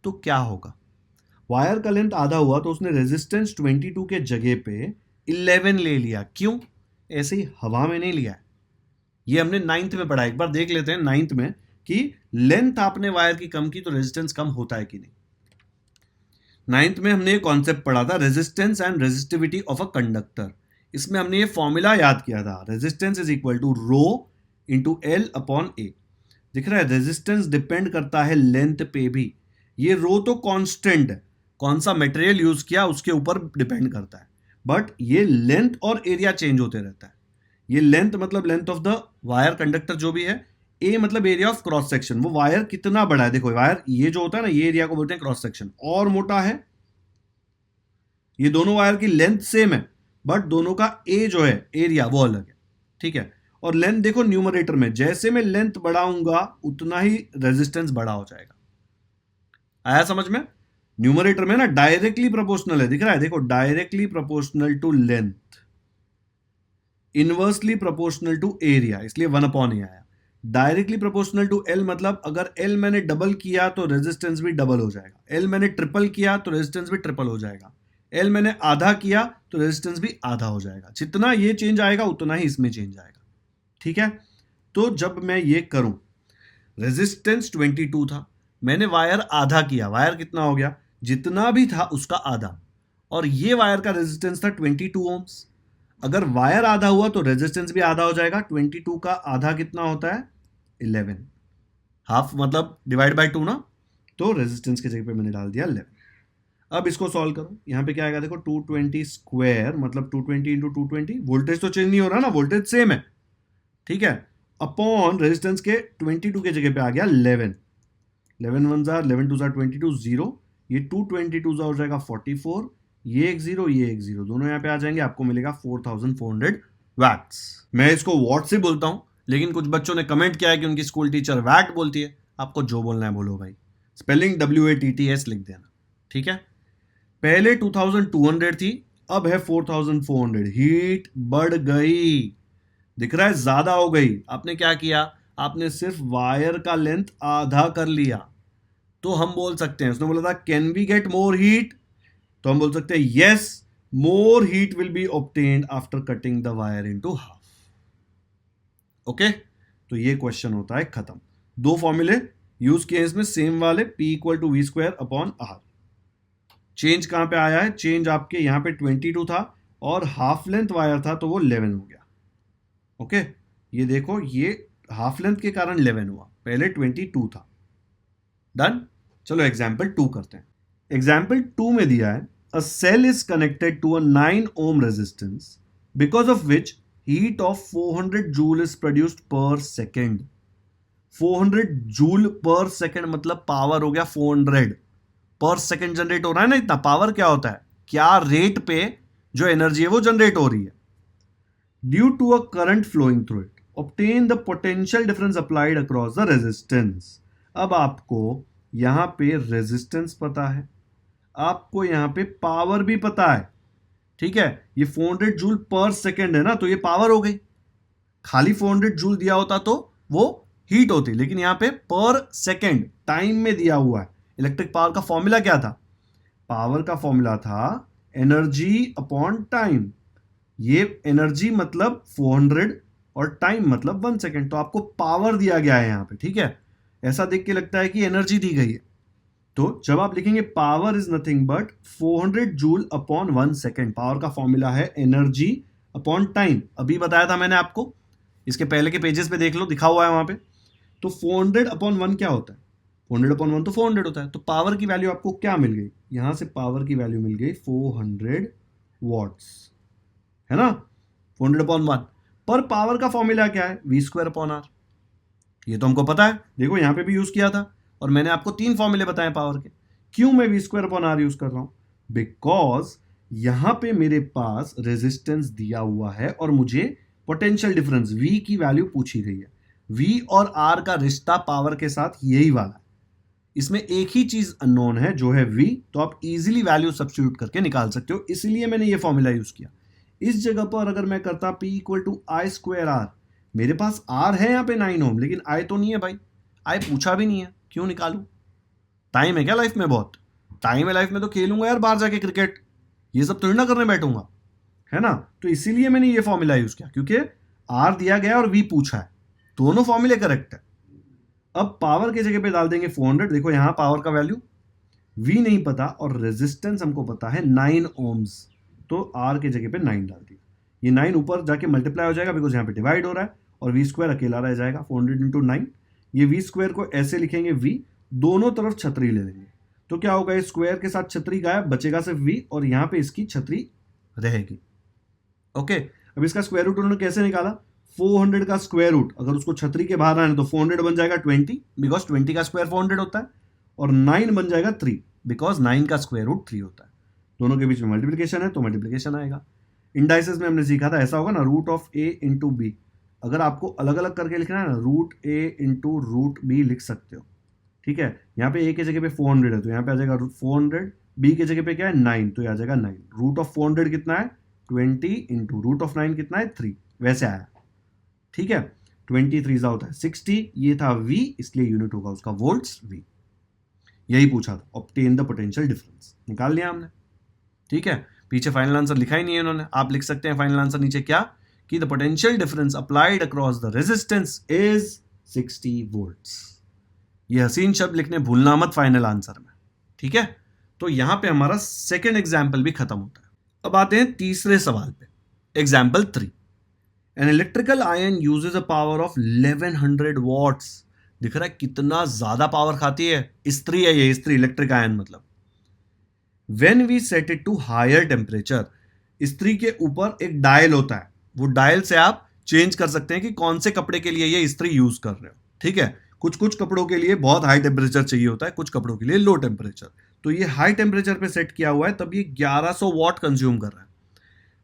तो क्या होगा? वायर का लेंथ आधा हुआ तो उसने रेजिस्टेंस 22 के जगह पे 11 ले लिया। क्यों? ऐसे ही हवा में नहीं लिया है। ये हमने 9th में पढ़ा, एक बार देख लेते हैं 9th में कि लेंथ आपने वायर की कम की तो रेजिस्टेंस कम होता है कि नहीं। 9th में हमने ये कॉन्सेप्ट पढ़ा था, resistance and resistivity of a conductor. इसमें हमने ये फॉर्मूला याद किया था, resistance is equal to rho into L upon A. दिख रहा है, रेजिस्टेंस डिपेंड करता है लेंथ पे भी। ये रो तो कांस्टेंट है, कौन सा मटेरियल यूज किया उसके ऊपर डिपेंड करता है, बट ये लेंथ और एरिया चेंज होते रहता है। ये लेंथ मतलब length of the wire conductor जो भी है, ए मतलब एरिया ऑफ क्रॉस सेक्शन, वो वायर कितना बड़ा है। देखो वायर ये जो होता है ना, ये एरिया को बोलते हैं क्रॉस सेक्शन, और मोटा है। ये दोनों वायर की लेंथ सेम है बट दोनों का ए जो है एरिया वो अलग है। ठीक है, और लेंथ देखो न्यूमरेटर में, जैसे मैं लेंथ बढ़ाऊंगा उतना ही रेजिस्टेंस बड़ा हो जाएगा। आया समझ में? न्यूमरेटर में ना डायरेक्टली प्रोपोर्शनल है, दिख रहा है, देखो directly proportional to length, inversely proportional to area, इसलिए 1 अपॉन ए आया। डायरेक्टली प्रोपोर्शनल टू एल मतलब अगर एल मैंने डबल किया तो रेजिस्टेंस भी डबल हो जाएगा, एल मैंने ट्रिपल किया तो रेजिस्टेंस भी ट्रिपल हो जाएगा, एल मैंने आधा किया तो रेजिस्टेंस भी आधा हो जाएगा। जितना ये चेंज आएगा उतना ही इसमें चेंज आएगा। ठीक है, तो जब मैं ये करूं, रेजिस्टेंस 22 था, मैंने वायर आधा किया, वायर कितना हो गया? जितना भी था उसका आधा, और ये वायर का रेजिस्टेंस था 22 ओम्स। अगर वायर आधा हुआ तो रेजिस्टेंस भी आधा हो जाएगा। 22 का आधा कितना होता है? 11। हाफ मतलब डिवाइड बाय 2 ना, तो रेजिस्टेंस की जगह पे मैंने डाल दिया 11। अब इसको सॉल्व करो, यहां पे क्या आएगा देखो, 220 स्क्वायर मतलब 220 इंटू 220, वोल्टेज तो चेंज नहीं हो रहा ना, वोल्टेज सेम है। ठीक है, अपॉन रेजिस्टेंस के 22 के जगह पे आ गया 11। 11 वन जार 11 टू जार 22 0, ये 222 जार हो जाएगा 44, ये एक जीरो ये एक जीरो, दोनों यहाँ पे आ जाएंगे, आपको मिलेगा 4400 वैट्स। मैं इसको वॉट से बोलता हूँ, लेकिन कुछ बच्चों ने कमेंट किया है कि उनकी स्कूल टीचर वैट बोलती है। आपको जो बोलना है बोलो भाई, स्पेलिंग WATTS लिख देना, ठीक है। पहले 2200 थी, अब है 4400, हीट बढ़ गई, दिख रहा है ज्यादा हो गई। आपने क्या किया, आपने सिर्फ वायर का लेंथ आधा कर लिया, तो हम बोल सकते हैं, उसने बोला था can we get more heat, तो हम बोल सकते हैं yes, more heat will be obtained after cutting the wire into half. Okay, तो ये क्वेश्चन होता है खत्म। दो फॉर्मूले यूज किए इसमें सेम वाले, P = V² upon R। Change कहां पे आया है, चेंज आपके यहां पे 22 था और हाफ लेंथ वायर था तो वो 11 हो गया। ओके, ये देखो, ये हाफ लेंथ के कारण 11 हुआ, पहले 22 था। डन। चलो एग्जाम्पल 2 करते हैं। एग्जाम्पल 2 में दिया है a cell is connected to a 9 ohm resistance because of which heat of 400 joule is produced per second. 400 joule per second मतलब पावर हो गया 400 पर सेकेंड जनरेट हो रहा है ना। इतना पावर क्या होता है, क्या रेट पे जो एनर्जी है वो जनरेट हो रही है। Due to a current flowing through it obtain the potential difference applied across the resistance. अब आपको यहां पे रेजिस्टेंस पता है, आपको यहां पे पावर भी पता है, ठीक है। ये 400 जूल पर सेकेंड है ना, तो ये पावर हो गई। खाली 400 जूल दिया होता तो वो हीट होती, लेकिन यहां पे पर सेकेंड टाइम में दिया हुआ है। इलेक्ट्रिक पावर का फॉर्मूला क्या था, पावर का फॉर्मूला था एनर्जी अपॉन टाइम। ये एनर्जी मतलब 400 और टाइम मतलब 1 सेकेंड, तो आपको पावर दिया गया है यहां पे, ठीक है। ऐसा देख के लगता है कि एनर्जी दी गई है, तो जब आप लिखेंगे power is nothing but 400 joule upon 1 second. Power का फॉर्मूला है एनर्जी अपॉन टाइम, अभी बताया था मैंने आपको, इसके पहले के पेजेस पे देख लो, दिखा हुआ है वहां पे। तो 400 अपॉन 1 क्या होता है, 400 अपॉन 1 तो 400 होता है। तो पावर की वैल्यू आपको क्या मिल गई, यहां से पावर की वैल्यू मिल गई 400 वॉट्स, है ना। 400 अपॉन 1 पर पावर का फॉर्मूला क्या है, V² अपॉन R। ये तो हमको पता है, देखो यहां पे भी यूज किया था, और मैंने आपको 3 फॉर्मूले बताए पावर के। क्यों मैं V² अपॉन R यूज कर रहा हूं, बिकॉज यहां पे मेरे पास रेजिस्टेंस दिया हुआ है और मुझे पोटेंशियल डिफरेंस V की वैल्यू पूछी गई है। V और R का रिश्ता पावर के साथ यही वाला है, इसमें एक ही चीज अननोन है जो है V, तो आप इजीली वैल्यू सब्स्टिट्यूट करके निकाल सकते हो, इसलिए मैंने ये फॉर्मूला यूज किया। इस जगह पर अगर मैं करता P = I² R, मेरे पास R है यहाँ पे 9 ohm, लेकिन I तो नहीं है भाई, I पूछा भी नहीं है, क्यों निकालू। टाइम है क्या लाइफ में, बहुत टाइम है लाइफ में, तो खेलूंगा यार बाहर जाके क्रिकेट, ये सब थोड़ी ना करने बैठूंगा, है ना। तो इसीलिए मैंने ये फॉर्मूला यूज किया, क्योंकि R दिया गया और V पूछा है, दोनों फॉर्मूले करेक्ट है। अब पावर की जगह पे डाल देंगे 400, देखो यहां पावर का वैल्यू, V नहीं पता और रेजिस्टेंस हमको पता है 9 ohms, तो R की जगह पे 9 डाल दिया। ये 9 ऊपर जाके मल्टीप्लाई हो जाएगा बिकॉज यहाँ पे डिवाइड हो रहा है, और V² अकेला रह जाएगा 400 × 9। ये V² को ऐसे लिखेंगे V, दोनों तरफ छतरी ले लेंगे, तो क्या होगा, इस स्क्वायर के साथ छतरी गायब, बचेगा सिर्फ V, और यहाँ पे इसकी छतरी रहेगी। ओके, अब इसका स्क्वायर रूट उन्होंने कैसे निकाला, 400 का स्क्वायर रूट अगर उसको छतरी के बाहर आना है तो 400 बन जाएगा 20, बिकॉज 20 का स्क्वायर 400 होता है, और 9 बन जाएगा 3, बिकॉज 9 का स्क्वायर रूट 3 होता है। दोनों के बीच में मल्टीप्लिकेशन है तो मल्टीप्लिकेशन आएगा। इंडाइसेस में हमने सीखा था, ऐसा होगा ना, √A × B। अगर आपको अलग अलग करके लिखना है ना, √A × √B लिख सकते हो, ठीक है। यहाँ पे A की जगह पे 400 है तो यहाँ पे आ जाएगा 400, B की जगह पे क्या है 9, तो यहाँ आ जाएगा 9। √400 कितना है 20, × √9 कितना है 3, वैसे आया, ठीक है। 23 होता है 60, ये था V, इसलिए यूनिट होगा उसका वोल्ट्स V। यही पूछा था, ऑब्टेन द पोटेंशियल डिफरेंस, निकाल लिया हमने, ठीक है। पीछे फाइनल आंसर लिखा ही नहीं है उन्होंने, आप लिख सकते हैं फाइनल आंसर नीचे क्या, कि the potential difference applied across the resistance is 60 volts. ये हसीन शब्द लिखने भूलना मत फाइनल आंसर में, ठीक है। तो यहां पे हमारा सेकेंड एग्जाम्पल भी खत्म होता है। अब आते हैं तीसरे सवाल पे, example 3। An electrical iron uses a power of 1100 watts. दिख रहा है कितना ज्यादा पावर खाती है, स्त्री है ये, स्त्री इलेक्ट्रिक आयन मतलब। When we set it to higher temperature, स्त्री के ऊपर एक डायल होता है, वो डायल से आप चेंज कर सकते हैं कि कौन से कपड़े के लिए ये स्त्री यूज कर रहे हो, ठीक है। कुछ कुछ कपड़ों के लिए बहुत हाई टेम्परेचर चाहिए होता है, कुछ कपड़ों के लिए लो टेम्परेचर। तो ये हाई टेम्परेचर पे सेट किया हुआ है, तब ये 1100 वॉट कंज्यूम कर रहा है।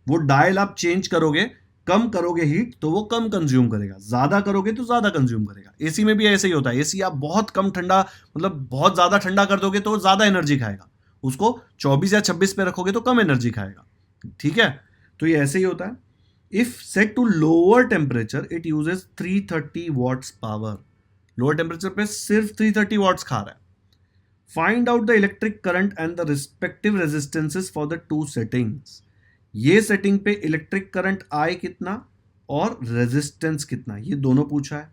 वो डायल आप चेंज करोगे, कम करोगे हीट तो वो कम कंज्यूम करेगा, ज्यादा करोगे तो ज्यादा कंज्यूम करेगा। एसी में भी ऐसे ही होता है। एसी आप बहुत कम ठंडा, मतलब बहुत ज्यादा ठंडा कर दोगे तो ज्यादा एनर्जी खाएगा, उसको 24 या 26 पे रखोगे तो कम एनर्जी खाएगा। ठीक है, तो ये ऐसे ही होता है। If set to lower temperature it uses 330 watts power. Lower temperature पे सिर्फ 330 वॉट्स खा रहा है। Find out the electric current and the respective resistances for the two settings. ये सेटिंग पे इलेक्ट्रिक करंट आई कितना और रेजिस्टेंस कितना, ये दोनों पूछा है।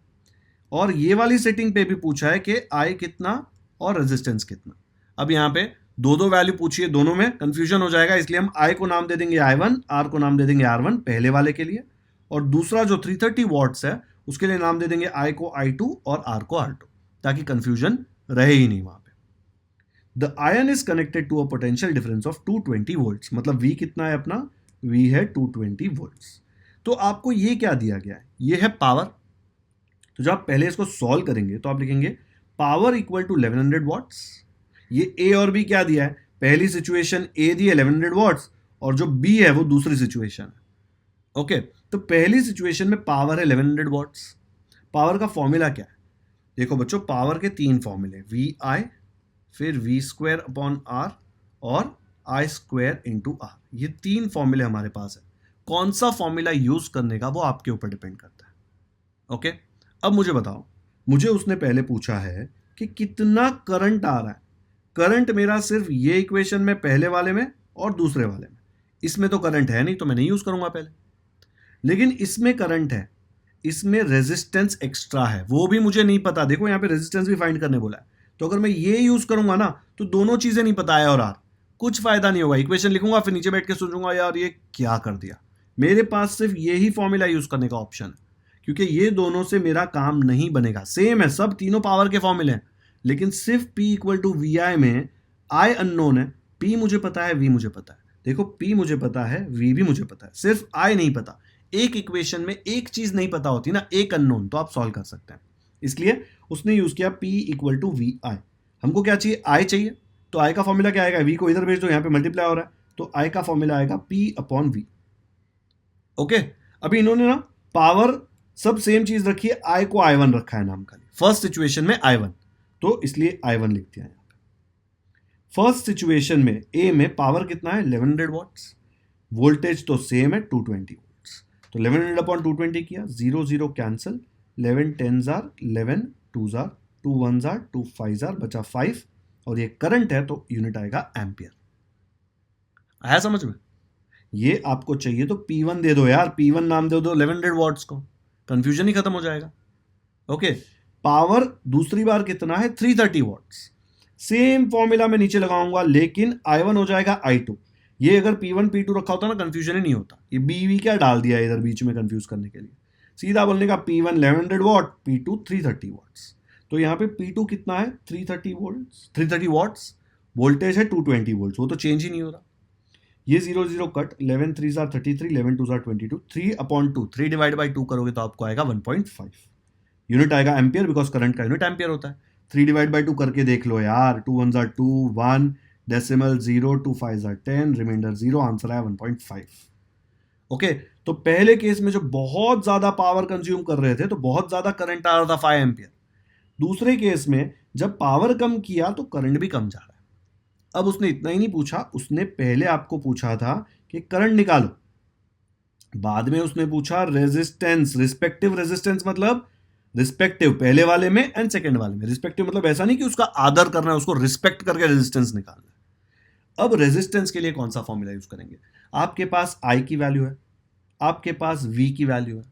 और ये वाली सेटिंग पे भी पूछा है कि आई कितना और रेजिस्टेंस कितना। अब यहां पे दो दो वैल्यू पूछी है, दोनों में कंफ्यूजन हो जाएगा, इसलिए हम आई को नाम दे देंगे i1, आर को नाम दे देंगे r1 पहले वाले के लिए, और दूसरा जो 330 वॉट्स है उसके लिए नाम दे देंगे आई को i2 और r को r2, ताकि कंफ्यूजन रहे ही नहीं वहां पे। The iron is connected to a potential difference of 220 volts, मतलब V कितना है अपना, V है 220 वोल्ट्स। तो आपको ये क्या दिया गया है, ये है पावर। तो जब आप पहले इसको सॉल्व करेंगे तो आप लिखेंगे पावर इक्वल टू 1100 वॉट्स। ये A और B क्या दिया है, पहली सिचुएशन A दी 1100 वॉट्स और जो B है वो दूसरी सिचुएशन है। ओके, तो पहली सिचुएशन में पावर है 1100 वॉट्स। पावर का फॉर्मूला क्या है, देखो बच्चों, पावर के तीन फॉर्मूले, VI, फिर V स्क्वायर अपॉन R और I स्क्वायर इंटू R। ये तीन फॉर्मूले हमारे पास है। कौन सा फॉर्मूला यूज करने का वो आपके ऊपर डिपेंड करता है। ओके, अब मुझे बताओ, मुझे उसने पहले पूछा है कि कितना करंट आ रहा है। करंट मेरा सिर्फ ये इक्वेशन में पहले वाले में और दूसरे वाले में, इसमें तो करंट है नहीं तो मैं नहीं यूज करूंगा पहले। लेकिन इसमें करंट है, इसमें रेजिस्टेंस एक्स्ट्रा है, वो भी मुझे नहीं पता। देखो यहाँ पे रेजिस्टेंस भी फाइंड करने बोला है, तो अगर मैं ये यूज करूंगा ना तो दोनों चीजें नहीं पता है और आर, कुछ फायदा नहीं होगा। इक्वेशन लिखूंगा फिर नीचे बैठ के सोचूंगा यार ये क्या कर दिया। मेरे पास सिर्फ यही फॉर्मूला यूज करने का ऑप्शन है, क्योंकि ये दोनों से मेरा काम नहीं बनेगा। सेम है, सब तीनों पावर के फॉर्मूले हैं, लेकिन सिर्फ P इक्वल टू VI में I अननोन है, P मुझे पता है, V मुझे पता है। देखो P मुझे पता है, V भी मुझे पता है, सिर्फ I नहीं पता। एक इक्वेशन में एक चीज नहीं पता होती ना, एक अननोन, तो आप सॉल्व कर सकते हैं। इसलिए उसने यूज किया P इक्वल टू VI। हमको क्या चाहिए, I चाहिए, तो I का फॉर्मूला क्या आएगा, V को इधर भेज दो, यहाँ पे मल्टीप्लाई हो रहा है, तो I का फॉर्मूला आएगा P अपॉन V। ओके, अभी इन्होंने ना पावर सब सेम चीज रखी है, I को I1 रखा है नाम खाली, फर्स्ट सिचुएशन में I1, तो इसलिए I1 लिख दिया यहाँ पे। फर्स्ट सिचुएशन में A में पावर कितना है 1100 वॉट्स, वोल्टेज तो सेम है 220 वोल्ट्स, तो 1100 अपॉन 220 किया, 0 0 cancel, 11 10s are 11, 2s are 2 1s are 2 5s are, बचा 5, और ये करंट है तो यूनिट आएगा एम्पियर। आया समझ में? ये आपको चाहिए तो P1 दे दो यार, P1 नाम दे दो 1100 वॉट्स को, कंफ्यूजन ही खत्म हो जाएगा। ओके, पावर दूसरी बार कितना है 330 वॉट्स, सेम फॉर्मूला में नीचे लगाऊंगा, लेकिन I1 हो जाएगा I2। ये अगर P1 P2 रखा होता ना कंफ्यूजन ही नहीं होता। ये BV क्या डाल दिया इधर बीच में कंफ्यूज करने के लिए, सीधा बोलने का P1 1100 वॉट, P2 330 वॉट्स। तो यहाँ पे P2 कितना है 330 वॉट्स, वोल्टेज है 220 वोल्ट्स, वो तो चेंज ही नहीं हो रहा। ये 0 0 cut, 11 3s are 33, 11 2s are 22, 3 upon 2, 3 divide by 2 करोगे तो आपको आएगा 1.5 यूनिट आएगा एम्पियर, बिकॉज करंट का यूनिट एम्पियर होता है। 3 डिवाइड बाई 2 करके देख लो यार, 2 1s are 2, 1 decimal 0, 2 5s are 10, reminder 0, answer आया 1.5। ओके, तो पहले केस में जो बहुत ज्यादा पावर कंज्यूम कर रहे थे तो बहुत ज्यादा करंट आ रहा था 5 एम्पियर। दूसरे केस में जब पावर कम किया तो करंट भी कम जा रहा है। अब उसने इतना ही नहीं पूछा, उसने पहले आपको पूछा था कि करंट निकालो, बाद में उसने पूछा रेजिस्टेंस, रिस्पेक्टिव रेजिस्टेंस, मतलब रिस्पेक्टिव पहले वाले में एंड सेकंड वाले में। रिस्पेक्टिव मतलब ऐसा नहीं कि उसका आदर करना है, उसको रिस्पेक्ट करके रेजिस्टेंस निकालना है। अब रेजिस्टेंस के लिए कौन सा फॉर्मूला यूज करेंगे, आपके पास I की वैल्यू है, आपके पास V की वैल्यू है।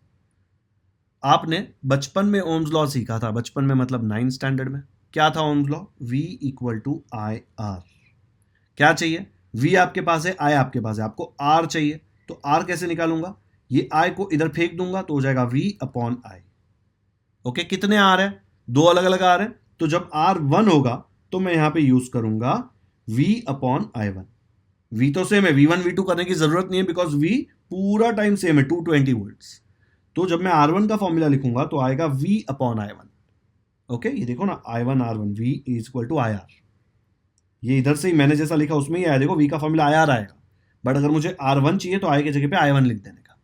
आपने बचपन में ओम्स लॉ सीखा था, बचपन में मतलब 9th स्टैंडर्ड में। क्या था Ohm's law, V equal to IR। क्या चाहिए, V आपके पास है, I आपके पास है, आपको R चाहिए, तो R कैसे निकालूंगा, ये I को इधर फेंक दूंगा तो हो जाएगा V अपॉन I। ओके, कितने R है, दो अलग अलग R है, तो जब R 1 होगा तो मैं यहां पे यूज करूंगा V अपॉन I1। V तो सेम है, V1 V2 करने की जरूरत नहीं है, बिकॉज V पूरा टाइम सेम है 220 वोल्ट्स। तो जब मैं R1 का फॉर्मूला लिखूंगा तो आएगा V अपॉन I1। ओके, ये देखो ना I1 R1 V is equal to IR, ये इधर से ही मैंने जैसा लिखा उसमें ही आया, देखो V का फॉर्मूला IR आएगा, बट अगर मुझे R1 चाहिए तो I के जगह पे I1 लिख देने का।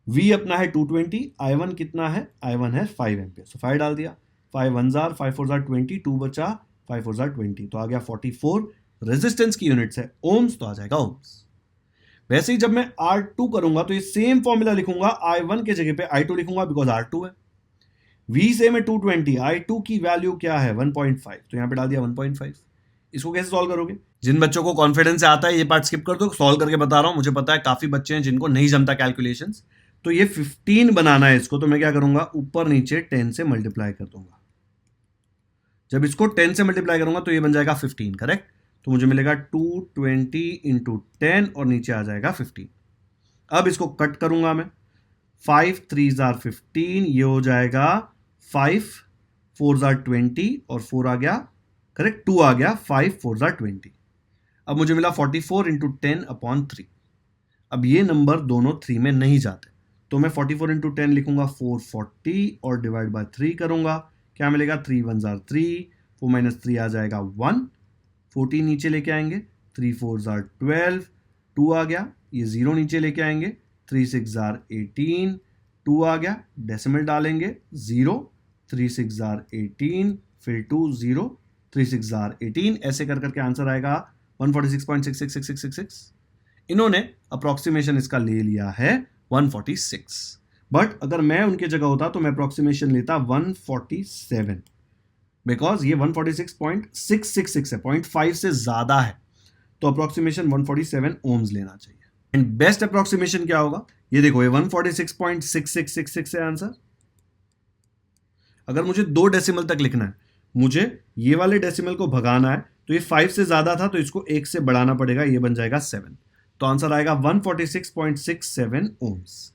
V अपना है 220, I1 कितना है, I1 है 5 एम्पियर, सो 5 डाल दिया, 5 1 जार 5 4 जार 20, 2 बचा 5 4 जार 20, तो आ गया 44। रेजिस्टेंस की यूनिट्स है ओम्स, तो आ जाएगा ओम्स। वैसे ही जब मैं R2 करूंगा तो ये सेम फॉर्मूला लिखूंगा, I1 के जगह पे I2 लिखूंगा बिकॉज R2 है। V सेम है 220, I2 की वैल्यू क्या है 1.5, तो यहां पे डाल दिया 1.5। इसको कैसे सॉल्व करोगे? जिन बच्चों को कॉन्फिडेंस आता है ये पार्ट स्किप कर दो, सॉल्व करके बता रहा हूं, मुझे पता है काफी बच्चे हैं जिनको नहीं जमता कैलकुलेशंस। तो ये 15 बनाना है इसको, तो मैं क्या करूंगा, ऊपर नीचे 10 से मल्टीप्लाई कर दूंगा। जब इसको 10 से मल्टीप्लाई करूंगा तो ये बन जाएगा 15, करेक्ट। तो मुझे मिलेगा 220 इंटू 10 और नीचे आ जाएगा 15। अब इसको कट करूंगा मैं, 5 3 जार 15, ये हो जाएगा 5 4 जार 20 और 4 आ गया, करेक्ट, 2 आ गया, 5 4 जार 20। अब मुझे मिला 44 इंटू 10 अपॉन 3। अब ये नंबर दोनों 3 में नहीं जाते, तो मैं 44 इंटू 10 लिखूंगा 440 और डिवाइड बाय 3 करूंगा, क्या मिलेगा, 3 1 जार 3, 4 माइनस 3 आ जाएगा 1, 14 नीचे लेके आएंगे, 3 4 जार 12, 2 आ गया, ये 0 नीचे लेके आएंगे, 3 6 जार 18, 2 आ गया, डेसिमल डालेंगे 0, 3 6 जार 18, फिर 2 0, 3 6 जार 18, ऐसे कर करके आंसर आएगा 146.666666। इन्होंने अप्रोक्सीमेशन इसका ले लिया है 146, बट अगर मैं उनके जगह होता तो मैं अप्रोक्सीमेशन लेता 147, बिकॉज ये 146.666 है, 0.5 से ज्यादा है, तो अप्रोक्सीमेशन 147 ओम्स लेना चाहिए। एंड बेस्ट अप्रोक्सीमेशन क्या होगा, ये देखो, ये 146.6666 है आंसर। अगर मुझे 2 डेसिमल तक लिखना है, मुझे ये वाले डेसिमल को भगाना है, तो ये 5 से ज्यादा था तो इसको 1 से बढ़ाना पड़ेगा, ये बन जाएगा 7, तो आंसर आएगा 146.67 ओम्स।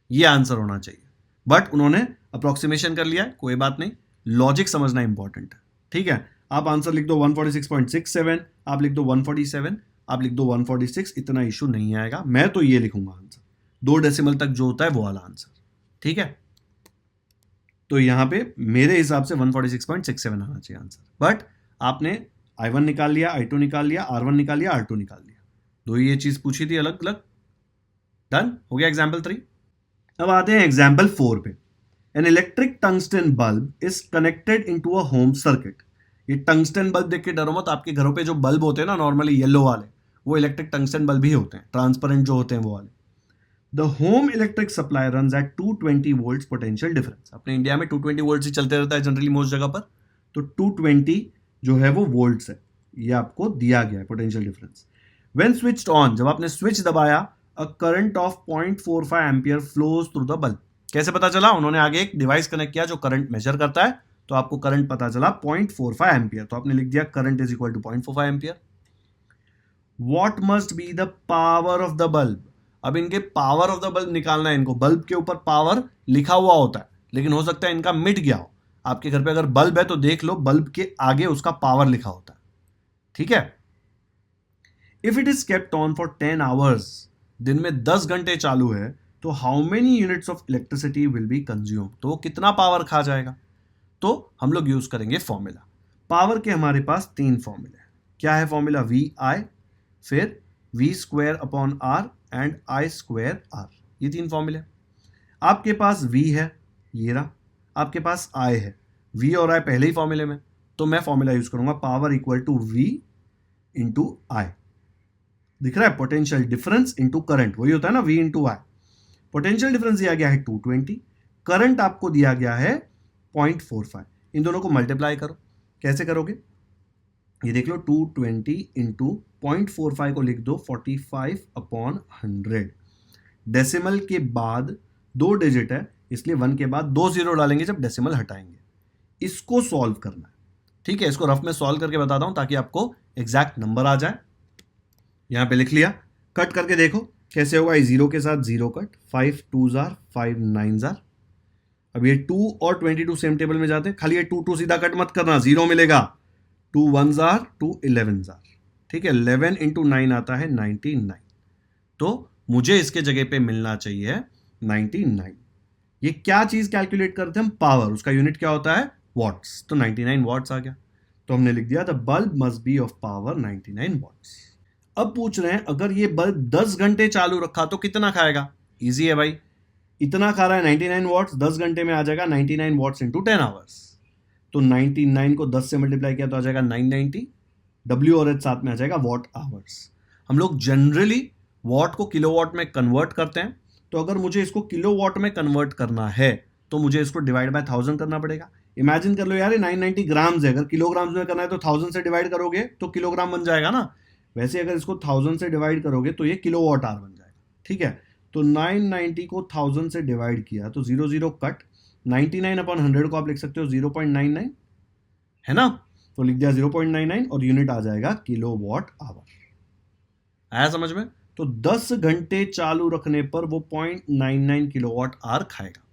ये आंसर होना चाहिए, बट उन्होंने अप्रोक्सीमेशन कर लिया है, कोई बात नहीं, लॉजिक समझना इंपॉर्टेंट है, ठीक है। आप आंसर लिख दो 146.67, आप लिख दो 147, आप लिख दो 146, इतना इशू नहीं आएगा। मैं तो ये लिखूंगा आंसर 2 डेसिमल तक जो होता है वो वाला आंसर, ठीक है। तो यहां पे मेरे हिसाब से 146.67 आना चाहिए आंसर, बट आपने I1 निकाल लिया, I2 निकाल लिया, R1 निकाल लिया, R2 निकाल लिया, दो ये चीज पूछी थी अलग अलग। डन हो गया एग्जाम्पल 3। अब आते हैं एग्जाम्पल 4 पे। An electric tungsten bulb is connected into a home circuit. ये टंगस्टन बल्ब देख के डरो मत, आपके घरों पे जो बल्ब होते हैं ना नॉर्मली येलो वाले, वो इलेक्ट्रिक टंगस्टन बल्ब ही होते हैं, ट्रांसपेरेंट जो होते हैं वो वाले। The home electric supply runs at 220 volts potential difference. अपने इंडिया में 220 वोल्ट ही चलते रहता है जनरली मोस्ट जगह पर, तो 220 जो है वो वोल्ट्स है, ये आपको दिया गया है potential difference. When switched on, जब आपने स्विच दबाया, a current of 0.45 ampere flows through the bulb. कैसे पता चला, उन्होंने आगे एक डिवाइस कनेक्ट किया जो करंट मेजर करता है, तो आपको करंट पता चला 0.45 एम्पियर, तो आपने लिख दिया current is equal to 0.45 ampere. What must be the power of the bulb. अब इनके पावर ऑफ द बल्ब निकालना है इनको, बल्ब के ऊपर पावर लिखा हुआ होता है, लेकिन हो सकता है इनका मिट गया हो। आपके घर पे अगर बल्ब है तो देख लो, बल्ब के आगे उसका पावर लिखा होता है, ठीक है। If it is kept on for 10 hours, दिन में 10 घंटे चालू है, तो how many units of electricity will be consume, तो वो कितना पावर खा जाएगा। तो हम लोग यूज करेंगे फॉर्मूला। पावर के हमारे पास 3 फॉर्मूले हैं। क्या है फॉर्मूला, वी आई, फिर V square upon R and I square R, ये 3 फॉर्मूले। आपके पास V है, ये रहा, आपके पास I है, V और I पहले ही फॉर्मूले में, तो मैं फॉर्मूला यूज करूंगा power equal to V into I। दिख रहा है, पोटेंशियल डिफरेंस इंटू करंट, वही होता है ना V into I। Potential difference दिया गया है 220, करंट आपको दिया गया है 0.45, इन दोनों को मल्टीप्लाई करो। कैसे करोगे, ये देख लो, 220 इंटू 0.45 को लिख दो 45 अपॉन 100। डेसिमल के बाद 2 डिजिट है, इसलिए 1 के बाद 2 0 डालेंगे जब डेसिमल हटाएंगे। इसको सॉल्व करना है, ठीक है। इसको रफ में सॉल्व करके बताता हूं ताकि आपको एग्जैक्ट नंबर आ जाए। यहां पे लिख लिया, कट करके देखो कैसे होगा। 0 के साथ 0 कट, 5 2 जार 5 9 जार। अब ये 2 और 22 सेम टेबल में जाते, खाली ये 2 सीधा कट मत करना, 0 मिलेगा। 2 1 जार 2 11 जार, ठीक है। 11 इंटू 9 आता है 99, तो मुझे इसके जगह पे मिलना चाहिए 99। ये क्या चीज कैलकुलेट करते हैं हम, पावर, उसका यूनिट क्या होता है वॉट्स, तो 99 वॉट्स आ गया। तो हमने लिख दिया the bulb must be of power 99 watts. अब पूछ रहे हैं अगर ये बल्ब 10 घंटे चालू रखा तो कितना खाएगा। इजी है भाई, इतना खा रहा है 99 वॉट्स, 10 घंटे में आ जाएगा 99 वॉट्स इंटू 10 आवर्स। तो 99 को 10 से मल्टीप्लाई किया तो आ जाएगा 990, W और H साथ में आ जाएगा वॉट आवर्स। हम लोग जनरली वॉट को किलोवाट में कन्वर्ट करते हैं, तो अगर मुझे इसको किलोवाट में कन्वर्ट करना है तो मुझे इसको डिवाइड बाय 1000 करना पड़ेगा। इमेजिन कर लो यार, 990 ग्राम्स है, अगर किलोग्राम्स में करना है तो 1000 से डिवाइड करोगे तो किलोग्राम बन जाएगा ना। वैसे अगर इसको 1000 से डिवाइड करोगे तो ये किलोवाट आवर बन जाएगा। ठीक है, तो 990 को 1000 से डिवाइड किया तो 00 कट, 99/100 को आप लिख सकते हो 0.99, है ना। तो लिख दिया 0.99 और यूनिट आ जाएगा किलोवाट आवर। आया समझ में। तो 10 घंटे चालू रखने पर वो 0.99 किलोवाट आवर खाएगा।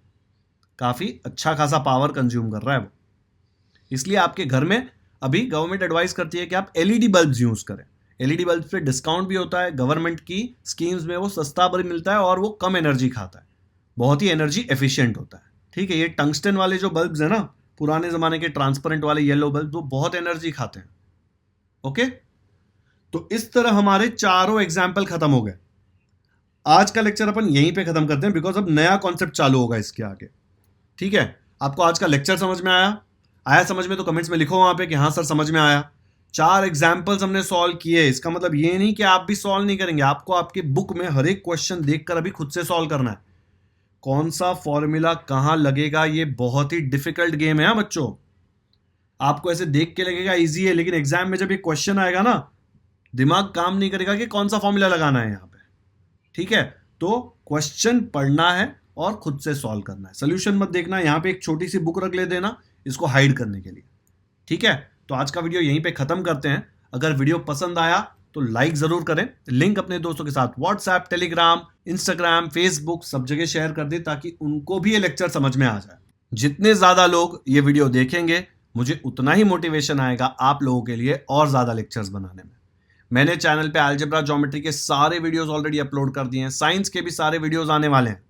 काफी अच्छा खासा पावर कंज्यूम कर रहा है वो। इसलिए आपके घर में अभी गवर्नमेंट एडवाइस करती है कि आप एलईडी बल्ब यूज करें। एलईडी बल्ब पे डिस्काउंट भी होता है, गवर्नमेंट की स्कीम्स में वो सस्ता भी मिलता है और वो कम एनर्जी खाता है, बहुत ही एनर्जी एफिशिएंट होता है। ठीक है, ये टंगस्टन वाले जो बल्ब्स है ना, पुराने जमाने के ट्रांसपेरेंट वाले येलो बल्ब, वो बहुत एनर्जी खाते हैं। ओके, तो इस तरह हमारे चारों एग्जाम्पल खत्म हो गए। आज का लेक्चर अपन यहीं पे खत्म करते हैं, बिकॉज अब नया कॉन्सेप्ट चालू होगा इसके आगे। ठीक है, आपको आज का लेक्चर समझ में आया समझ में तो कमेंट्स में लिखो वहां पे कि हाँ सर समझ में आया। 4 एग्जाम्पल्स हमने सॉल्व किए, इसका मतलब ये नहीं कि आप भी सॉल्व नहीं करेंगे, आपको आपके बुक में हर एक क्वेश्चन देखकर अभी खुद से सॉल्व करना है। कौन सा फॉर्मूला कहां लगेगा, ये बहुत ही डिफिकल्ट गेम है बच्चों। आपको ऐसे देख के लगेगा इजी है, लेकिन एग्जाम में जब ये क्वेश्चन आएगा ना, दिमाग काम नहीं करेगा कि कौन सा फॉर्मूला लगाना है यहाँ पे। ठीक है, तो क्वेश्चन पढ़ना है और खुद से सॉल्व करना है, सोल्यूशन मत देखना। यहाँ पे एक छोटी सी बुक रख ले देना इसको हाइड करने के लिए। ठीक है, तो आज का वीडियो यहीं पे खत्म करते हैं। अगर वीडियो पसंद आया तो लाइक जरूर करें, लिंक अपने दोस्तों के साथ व्हाट्सएप, टेलीग्राम, इंस्टाग्राम, फेसबुक सब जगह शेयर कर दे ताकि उनको भी ये लेक्चर समझ में आ जाए। जितने ज्यादा लोग ये वीडियो देखेंगे मुझे उतना ही मोटिवेशन आएगा आप लोगों के लिए और ज्यादा लेक्चर्स बनाने में। मैंने चैनल पे अलजेब्रा, ज्योमेट्री के सारे वीडियोस ऑलरेडी अपलोड कर दिए हैं, साइंस के भी सारे वीडियोस आने वाले हैं,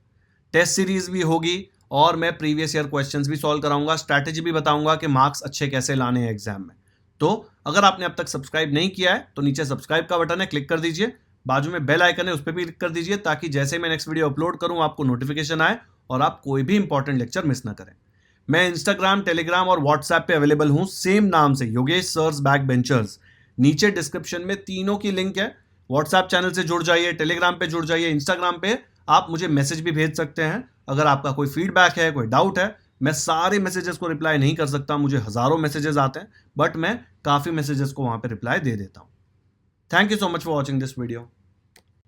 टेस्ट सीरीज भी होगी और मैं प्रीवियस ईयर क्वेश्चंस भी सॉल्व कराऊंगा, स्ट्रैटेजी भी बताऊंगा कि मार्क्स अच्छे कैसे लाने हैं एग्जाम में। तो अगर आपने अब तक सब्सक्राइब नहीं किया है तो नीचे सब्सक्राइब का बटन है, क्लिक कर दीजिए, बाजू में बेल आइकन है उस पर भी क्लिक कर दीजिए ताकि जैसे मैं नेक्स्ट वीडियो अपलोड करूं आपको नोटिफिकेशन आए और आप कोई भी इंपॉर्टेंट लेक्चर मिस ना करें। मैं इंस्टाग्राम, टेलीग्राम और व्हाट्सएप पे अवेलेबल हूं सेम नाम से, योगेश सर्स बैक बेंचर्स। नीचे डिस्क्रिप्शन में तीनों की लिंक है। व्हाट्सएप चैनल से जुड़ जाइए, टेलीग्राम पे जुड़ जाइए, इंस्टाग्राम पे आप मुझे मैसेज भी भेज सकते हैं। अगर आपका कोई फीडबैक है, कोई डाउट है, मैं सारे मैसेजेस को रिप्लाई नहीं कर सकता, मुझे हजारों मैसेजेस आते हैं, बट मैं काफी मैसेजेस को वहां पे रिप्लाई दे देता हूं। Thank you so much for watching this video.